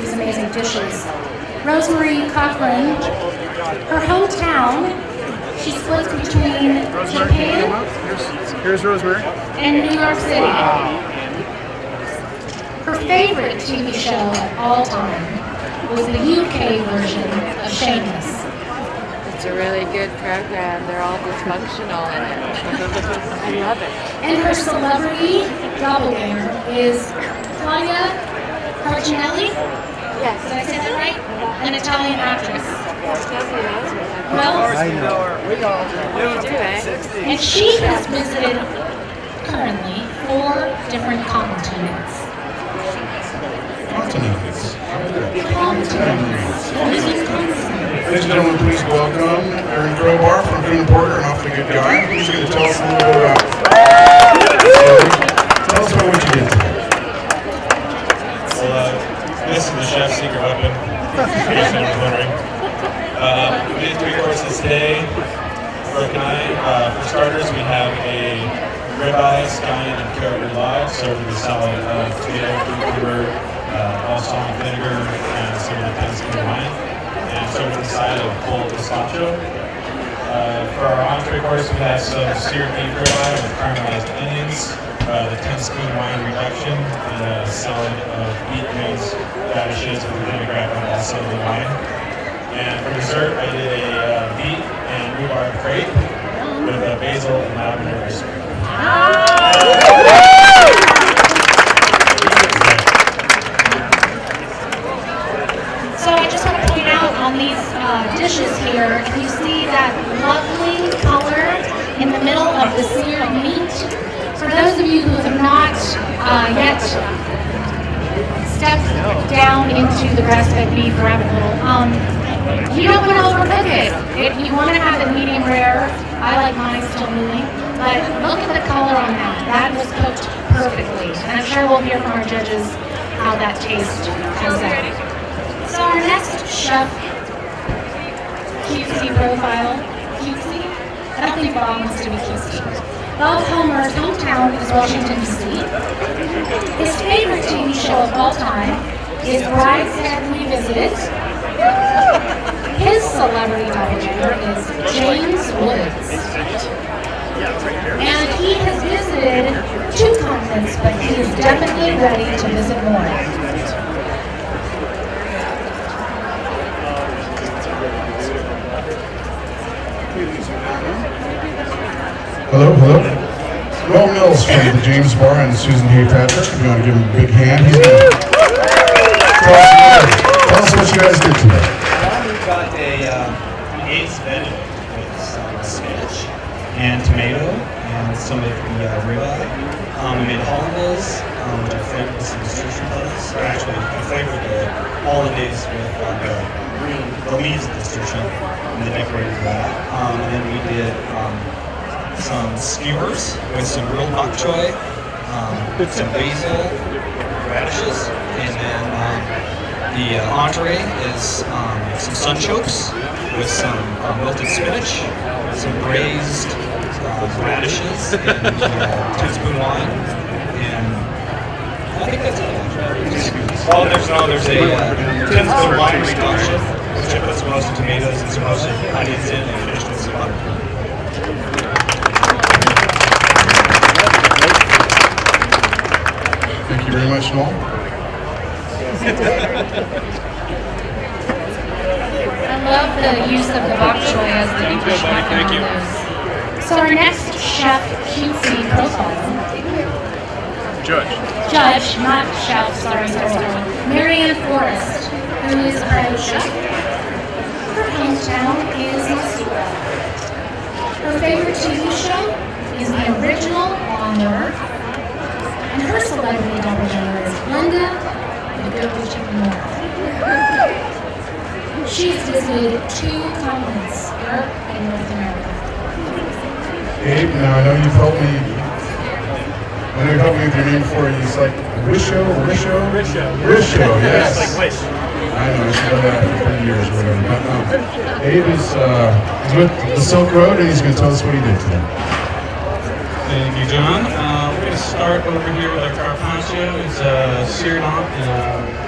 these amazing dishes. Rosemary Cochran, her hometown, she splits between Japan Here's Rosemary. and New York City. Her favorite TV show of all time was the UK version of Shameless. It's a really good program. They're all dysfunctional in it. I love it. And her celebrity doppelganger is Claudia Cardinelli. Yes. Did I say that right? An Italian actress. Nobody knows me. Well, I know. You do, eh? and she has visited currently 4 different continents. Ladies and gentlemen, please welcome Aaron Crowbar from Coon Porter, an awfully good guy. He's going to tell us a little bit about. Tell us about what you did today. Well, this is the chef's secret weapon, in case anyone's wondering. We did 3 courses today. Brooke and I, for starters, we have a ribeye, scallion, and carrot roulade served with a salad of tomato, cucumber, balsamic vinegar, and some of the Tennessee wine, and served with a side of cold gazpacho. For our entree course, we had some seared beef ribeye with caramelized onions, the 10-spoon wine reduction, and a salad of beet greens, radishes with vinaigrette, and also the wine. And for dessert, I did a beet and rhubarb crepe with a basil and lavender ice cream. So I just want to point out on these dishes here, if you see that lovely color in the middle of the seared meat, for those of you who have not yet stepped down into the grass-fed beef rabbit hole, you don't want to overcook it. You want to have it medium rare. I like mine still moving, but look at the color on that. That was cooked perfectly, and I'm sure we'll hear from our judges how that taste comes out. So our next chef, cutesy profile, cutesy? I don't think Bob wants to be cutesy. Bob Homer's hometown is Washington, D.C. His favorite TV show of all time is Brideshead Revisited. His celebrity doppelganger is James Woods. And he has visited 2 continents visits, but he is definitely ready to visit more. Hello, hello. Noel Mills from the James Bar and Susan Hay Patrick. If you want to give him a big hand, he's going to tell us what you guys did today. We got an eggs veggie with some spinach and tomato and some of the ribeye. We made hollandaise, which I flavored with some nasturtium lettuce. Or actually, I flavored the hollandaise with the leaves of nasturtium and then decorated that. And then we did some skewers with some grilled bok choy, some basil, radishes, and then the entree is some sunchokes with some melted spinach, some braised radishes, and 10-spoon wine, and I think that's it. Oh, there's a 10-spoon wine scotch, which I put some roasted tomatoes and some roasted onions in and finished with some butter. Thank you very much, Noel. I love the use of the bok choy as the English Thank you. So our next chef cutesy profile. Judge, not chef, sorry, Marianne Forrest, who is a private chef. Her hometown is Missoula. Her favorite TV show is the original On Earth, and her celebrity doppelganger is Linda, the Good Witch of the North. She's visited 2 continents, Europe and North America. Abe, now I know you've helped me. I know you helped me with your name before. It's like Risho, yes. It's like wish. I know, she's done that for 30 years or whatever. But Abe is he's with the Silk Road, and he's going to tell us what he did today. Thank you, John. We're going to start over here with our carpaccio. It's seared off in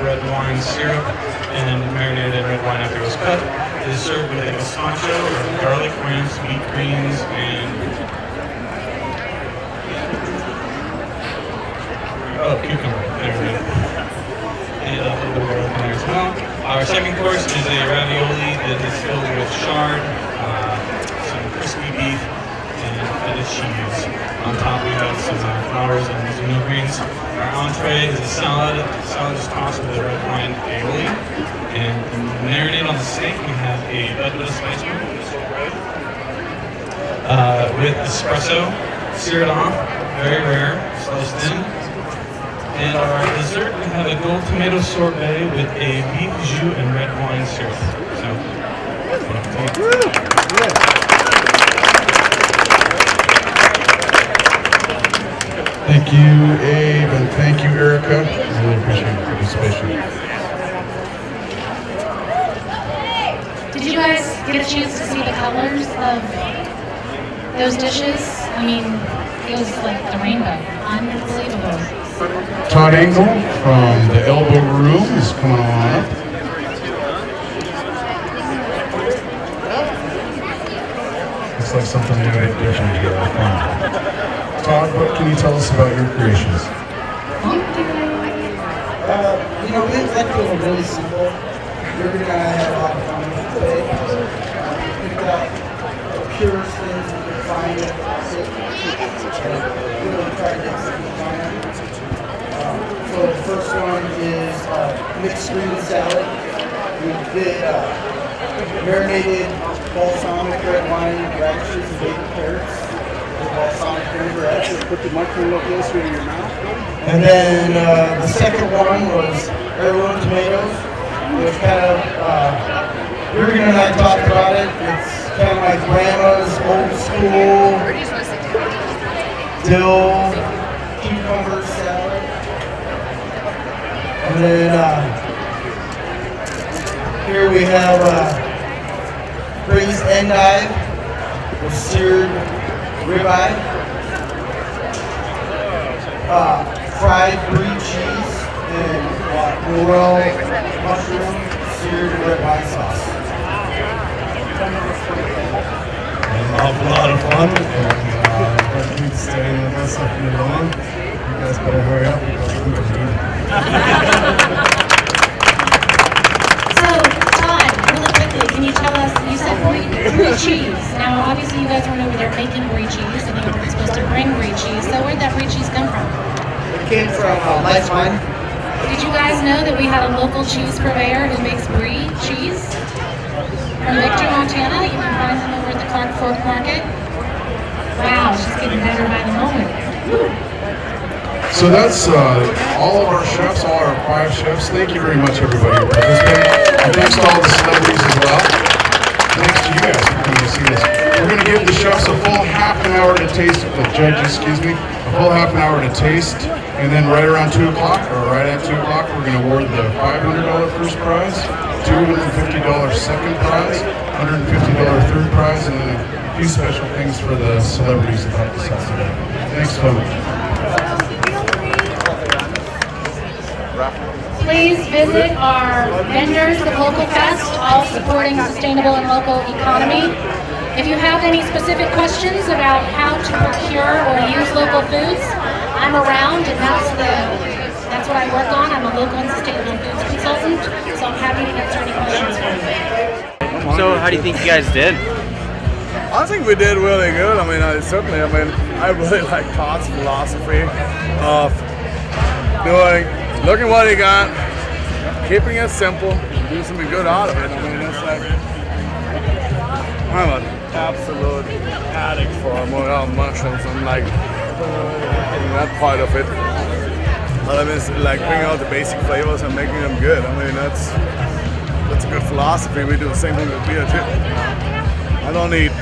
red wine syrup and marinated red wine after it was cut. It is served with a gazpacho or garlic, ramps, sweet greens, and cucumber. There we go. And a little bit of garlic in there as well. Our second course is a ravioli that is filled with chard, some crispy beef, and feta cheese. On top we have some flowers and zucchini greens. Our entree is a salad. The salad is tossed with a red wine aioli. And marinade on the steak, we have a butternut spice with espresso, seared off, very rare, sliced thin. And our dessert, we have a gold tomato sorbet with a beef jus and red wine syrup. So, Thank you, Abe, and thank you, Erica. I really appreciate your participation. Did you guys get a chance to see the colors of those dishes? I mean, it was like the rainbow. Unbelievable. Todd Engel from the Elbow Room is coming on up. It's like something new and different here. Todd, what can you tell us about your creations? We like to go really simple. We're going to have a lot of fun with it today. We've got the purest things we can find at we really try to get something fine. So the first one is mixed green salad. We did marinated balsamic red wine, radishes, and baby carrots. Balsamic vinaigrette. Put the microphone a little closer to your mouth. And then the second one was heirloom tomatoes. It was kind of, Jurgen and I talked about it. It's kind of like grandma's old school dill cucumber salad. And then here we have braised endive with seared ribeye, fried brie cheese, and morel mushroom seared red wine sauce. An awful lot of fun, and thank you for staying with us up here long. You guys better hurry up because I'm going to eat. So, Todd, really quickly, can you tell us, you said brie cheese. Now, obviously you guys weren't over there making brie cheese, and you weren't supposed to bring brie cheese. So where'd that brie cheese come from? It came from Lifeline. Did you guys know that we had a local cheese purveyor who makes brie cheese? From Victor, Montana. You can find them over at the Clark Fork Market. Wow, she's getting better by the moment. Woo. So that's all of our chefs, all our 5 chefs. Thank you very much, everybody who participated. And thanks to all the celebrities as well. Thanks to you guys for coming to see this. We're going to give the chefs a full half an hour to taste, the judges, excuse me, a full half an hour to taste. And then right around 2 o'clock, or right at 2 o'clock, we're going to award the $500 first prize, $250 second prize, $150 third prize, and then a few special things for the celebrities that helped us out today. Thanks so much. Please visit our vendors at Localfest, all supporting sustainable and local economy. If you have any specific questions about how to procure or use local foods, I'm around, and that's what I work on. I'm a local and sustainable foods consultant, so I'm happy to answer any questions for you. So how do you think you guys did? I think we did really good. I mean, I really like Todd's philosophy of looking what you got, keeping it simple, do something good out of it. I mean, it's like, I'm an absolute addict for morel mushrooms. I'm like, getting that part of it. But I mean, it's like bringing out the basic flavors and making them good. I mean, that's a good philosophy. We do the same thing with beer too. I don't need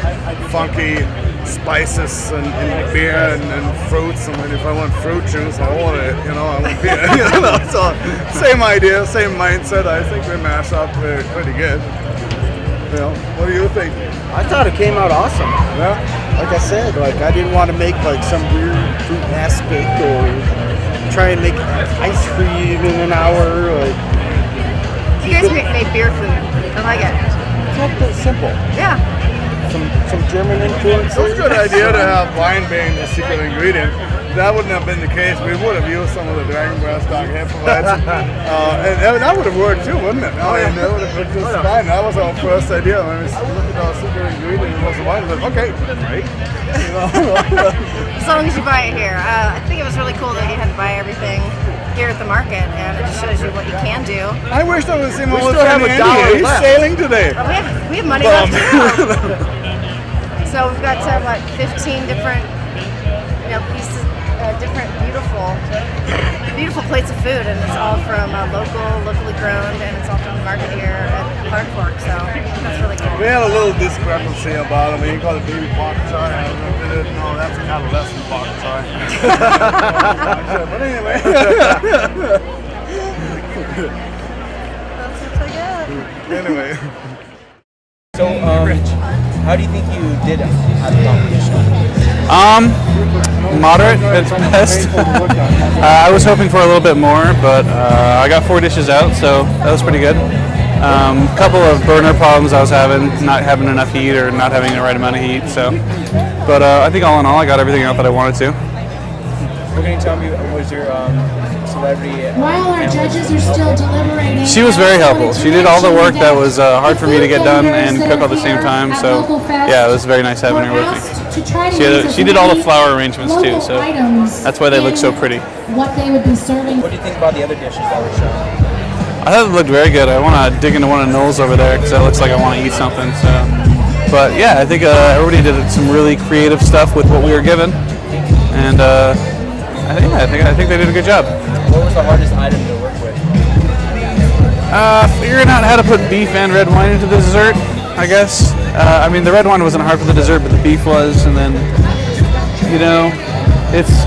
funky spices and beer and fruits. I mean, if I want fruit juice, I want it. I want beer. So same idea, same mindset. I think we mash up pretty good. What do you think? I thought it came out awesome. Yeah. Like I said, I didn't want to make some weird fruit aspect or try and make ice cream in an hour. You guys made beer food. I like it. Kept it simple. Yeah. Some German influence. It was a good idea to have wine being the secret ingredient. That wouldn't have been the case. We would have used some of the dragon breast dog Hefeweizen. And that would have worked too, wouldn't it? I mean, that would have been just fine. That was our first idea. When we looked at our secret ingredient, it was the wine. Okay, right? As long as you buy it here. I think it was really cool that you had to buy everything here at the market, and it just shows you what you can do. I wish there was We still have $1 left. He's sailing today. We have money left too. So we've got 15 different pieces, different beautiful plates of food, and it's all from locally grown, and it's all from the market here at Clark Fork. So that's really cool. We had a little discrepancy about it. I mean, you call it baby pork char. No, that's an adolescent pork char. But anyway. That's what I get. Anyway. So, how do you think you did at the competition? Moderate at best. I was hoping for a little bit more, but I got 4 dishes out, so that was pretty good. Couple of burner problems I was having, not having enough heat or not having the right amount of heat. But I think all in all, I got everything out that I wanted to. What can you tell me? Was your celebrity? While our judges are still deliberating, She was very helpful. She did all the work that was hard for me to get done and cook all at the same time. So yeah, it was very nice having her with me. She did all the flower arrangements too, so that's why they look so pretty. What they would be serving. What do you think about the other dishes that were shown? I thought it looked very good. I want to dig into one of Noel's over there because that looks like I want to eat something. So, but yeah, I think everybody did some really creative stuff with what we were given, and I think they did a good job. What was the hardest item to work with? Figuring out how to put beef and red wine into the dessert, I guess. I mean, the red wine wasn't hard for the dessert, but the beef was, and then, it's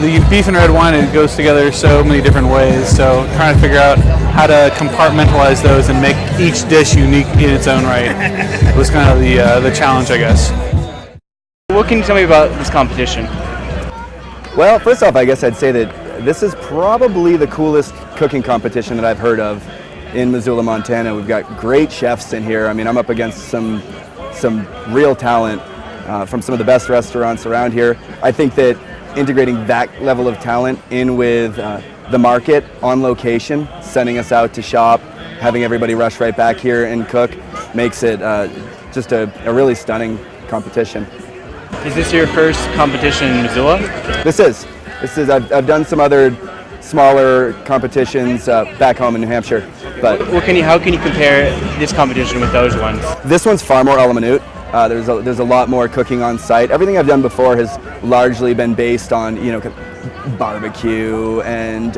the beef and red wine, it goes together so many different ways, so trying to figure out how to compartmentalize those and make each dish unique in its own right was kind of the challenge, I guess. What can you tell me about this competition? Well, first off, I guess I'd say that this is probably the coolest cooking competition that I've heard of in Missoula, Montana. We've got great chefs in here. I mean, I'm up against some real talent from some of the best restaurants around here. I think that integrating that level of talent in with the market on location, sending us out to shop, having everybody rush right back here and cook, makes it just a really stunning competition. Is this your first competition in Missoula? This is. I've done some other smaller competitions back home in New Hampshire, but How can you compare this competition with those ones? this one's far more element minute. There's a lot more cooking on site. Everything I've done before has largely been based on barbecue and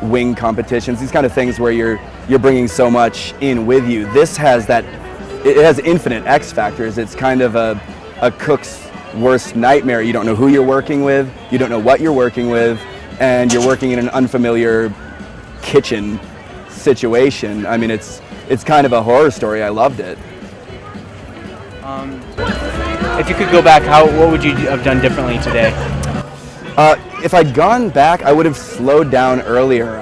wing competitions. These kind of things where you're bringing so much in with you. This has it has infinite X factors. It's kind of a cook's worst nightmare. You don't know who you're working with. You don't know what you're working with, and you're working in an unfamiliar kitchen situation. I mean, it's kind of a horror story. I loved it. If you could go back, what would you have done differently today? If I'd gone back, I would have slowed down earlier.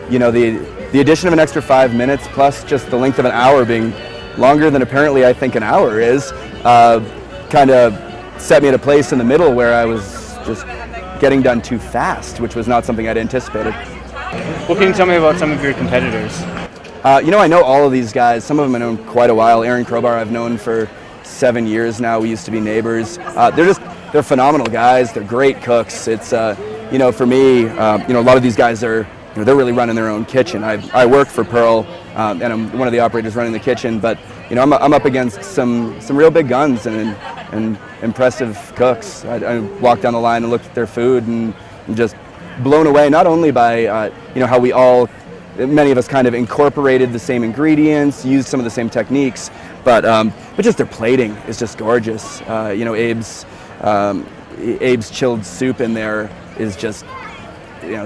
The addition of an extra 5 minutes plus just the length of an hour being longer than apparently I think an hour is, kind of set me at a place in the middle where I was just getting done too fast, which was not something I'd anticipated. What can you tell me about some of your competitors? I know all of these guys. Some of them I've known quite a while. Aaron Crowbar I've known for 7 years now. We used to be neighbors. They're phenomenal guys. They're great cooks. It's for me, a lot of these guys are they're really running their own kitchen. I work for Pearl, and I'm one of the operators running the kitchen. But I'm up against some real big guns and impressive cooks. I walked down the line and looked at their food and just blown away. Not only by how we all, many of us kind of incorporated the same ingredients, used some of the same techniques, but just their plating is just gorgeous. Abe's chilled soup in there is just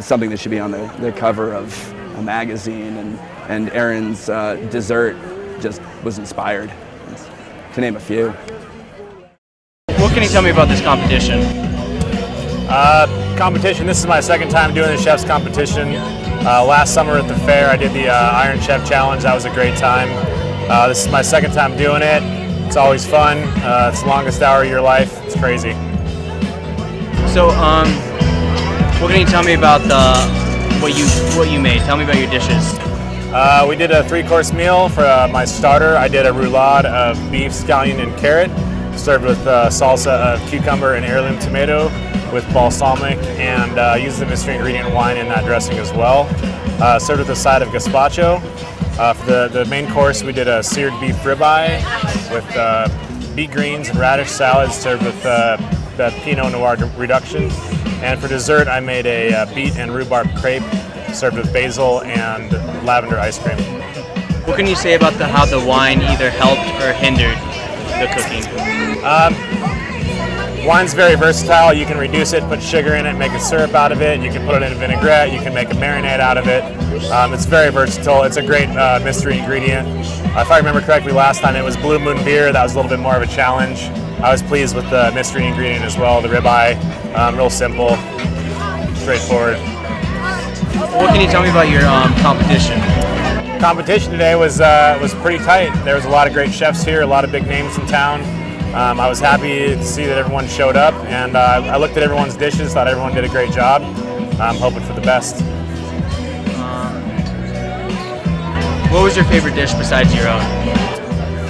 something that should be on the cover of a magazine, and Aaron's dessert just was inspired, to name a few. What can you tell me about this competition? This is my second time doing the chef's competition. Last summer at the fair I did the Iron Chef Challenge. That was a great time. This is my second time doing it. It's always fun. It's the longest hour of your life. It's crazy. So, what can you tell me about what you made? Tell me about your dishes. We did a 3-course meal for my starter. I did a roulade of beef, scallion, and carrot, served with salsa of cucumber and heirloom tomato with balsamic, and used the mystery ingredient wine in that dressing as well. Served with a side of gazpacho. For the main course, we did a seared beef ribeye with beet greens and radish salad, served with the Pinot Noir reduction. And for dessert, I made a beet and rhubarb crepe, served with basil and lavender ice cream. What can you say about how the wine either helped or hindered the cooking? Wine's very versatile. You can reduce it, put sugar in it, make a syrup out of it. You can put it in a vinaigrette. You can make a marinade out of it. It's very versatile. It's a great mystery ingredient. If I remember correctly, last time it was Blue Moon beer. That was a little bit more of a challenge. I was pleased with the mystery ingredient as well, the ribeye. Real simple, straightforward. What can you tell me about your competition? Competition today was pretty tight. There was a lot of great chefs here, a lot of big names in town. I was happy to see that everyone showed up, and I looked at everyone's dishes, thought everyone did a great job. I'm hoping for the best. What was your favorite dish besides your own?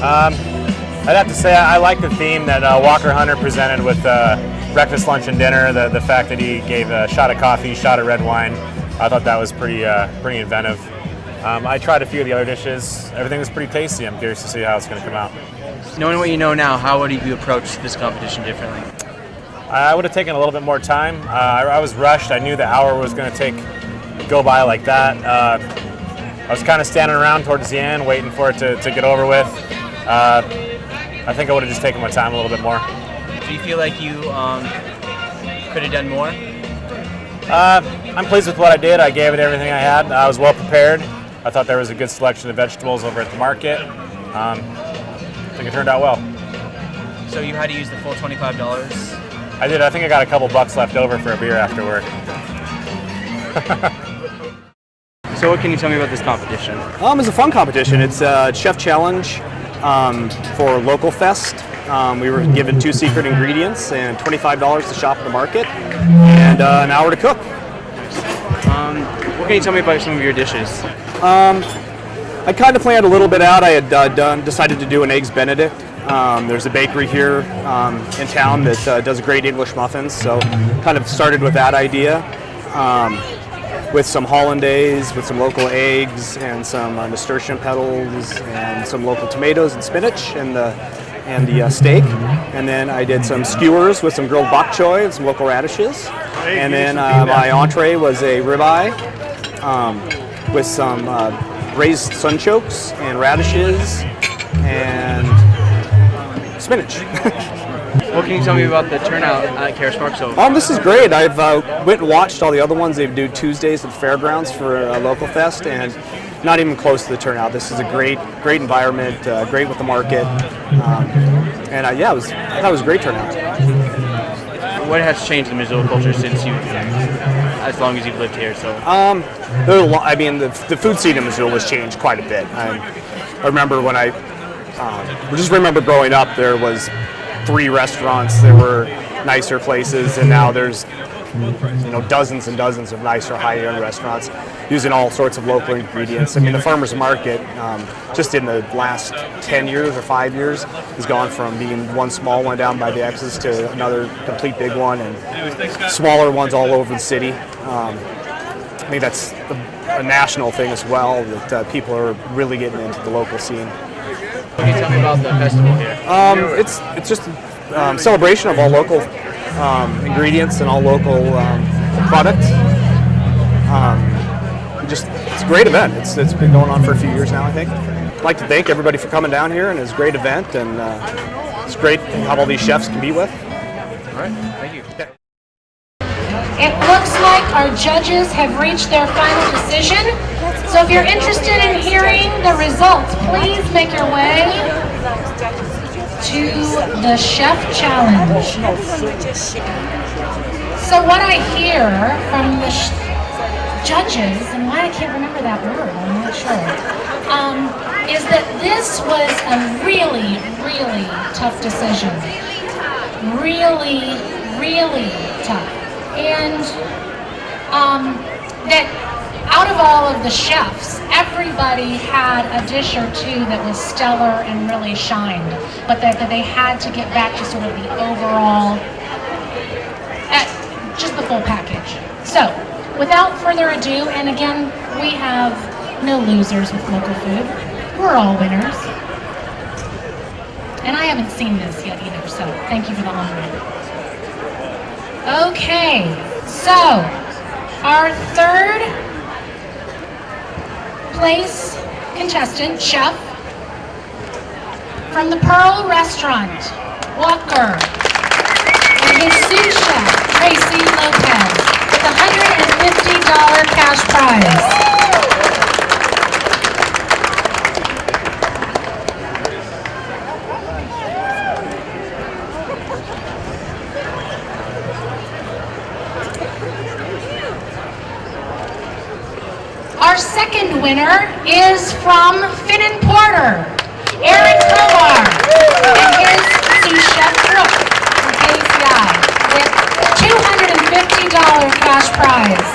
I'd have to say I like the theme that Walker Hunter presented with breakfast, lunch, and dinner. The fact that he gave a shot of coffee, shot of red wine. I thought that was pretty inventive. I tried a few of the other dishes. Everything was pretty tasty. I'm curious to see how it's going to come out. Knowing what you know now, how would you approach this competition differently? I would have taken a little bit more time. I was rushed. I knew the hour was going to go by like that. I was kind of standing around towards the end, waiting for it to get over with. I think I would have just taken my time a little bit more. Do you feel like you could have done more? I'm pleased with what I did. I gave it everything I had. I was well prepared. I thought there was a good selection of vegetables over at the market. I think it turned out well. So you had to use the full $25? I did. I think I got a couple bucks left over for a beer after work. So what can you tell me about this competition? It's a fun competition. It's a chef challenge for Localfest. We were given 2 secret ingredients and $25 to shop at the market, and an hour to cook. What can you tell me about some of your dishes? I kind of planned a little bit out. I had decided to do an Eggs Benedict. There's a bakery here in town that does great English muffins, so kind of started with that idea. With some hollandaise, with some local eggs, and some nasturtium petals, and some local tomatoes and spinach, and the steak. And then I did some skewers with some grilled bok choy and some local radishes. And then my entree was a ribeye with some braised sunchokes and radishes and spinach. What can you tell me about the turnout at Karis Park so far? This is great. I've went and watched all the other ones. They do Tuesdays at the fairgrounds for Localfest, and not even close to the turnout. This is a great environment, great with the market, and I thought it was a great turnout. What has changed in Missoula culture since as long as you've lived here? So, the food scene in Missoula has changed quite a bit. I remember when I just remember growing up, there was 3 restaurants. There were nicer places, and now there's dozens and dozens of nicer high-end restaurants using all sorts of local ingredients. I mean, the farmers market just in the last 10 years or 5 years has gone from being one small one down by the X's to another complete big one, and smaller ones all over the city. I think that's a national thing as well, that people are really getting into the local scene. What can you tell me about the festival here? It's just a celebration of all local ingredients and all local products. It's a great event. It's been going on for a few years now, I think. I'd like to thank everybody for coming down here, and it's a great event, and it's great to have all these chefs to be with. All right, thank you. It looks like our judges have reached their final decision. So if you're interested in hearing the results, please make your way to the Chef Challenge. So what I hear from the judges, and why I can't remember that word, I'm not sure, is that this was a really, really tough decision. Really, really tough. And that out of all of the chefs, everybody had a dish or two that was stellar and really shined, but that they had to get back to sort of the overall, just the full package. So, without further ado, and again, we have no losers with local food. We're all winners. And I haven't seen this yet either, so thank you for the honor. Okay, so our third place contestant, chef, from the Pearl Restaurant, Walker, and his sous chef, Tracy Lopez, with a $150 cash prize. Our second winner is from Finn and Porter, Aaron Crowbar, and his sous chef Brooke from KCI with $250 cash prize.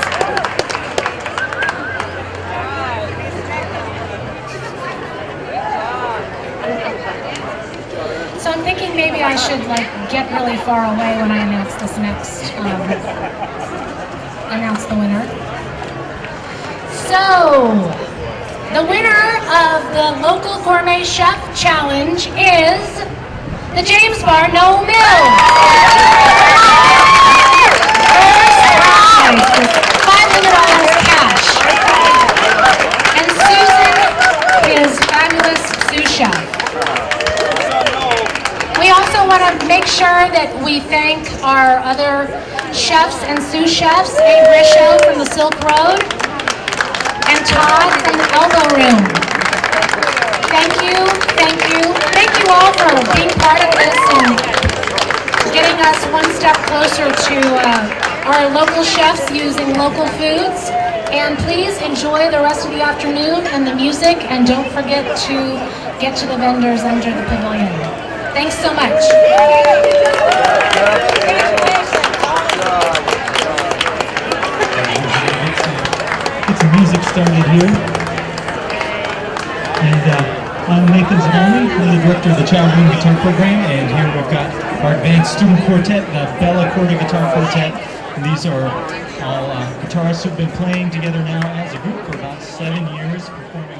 So I'm thinking maybe I should get really far away when I announce this next, announce the winner. So, the winner of the Local Gourmet Chef Challenge is the James Bar No Mill. First prize is $500 cash. And Susan, his fabulous sous chef. We also want to make sure that we thank our other chefs and sous chefs, Abe Risho from the Silk Road, and Todd from the Elbow Room. Thank you, thank you. Thank you all for being part of this and getting us one step closer to our local chefs using local foods. And please enjoy the rest of the afternoon and the music, and don't forget to get to the vendors under the pavilion. Thanks so much. Get some music started here. And I'm Nathan Zanoni, I'm the director of the Child Wind Guitar Program, and here we've got our advanced student quartet, the Bella Corda Guitar Quartet. And these are all guitarists who've been playing together now as a group for about 7 years, performing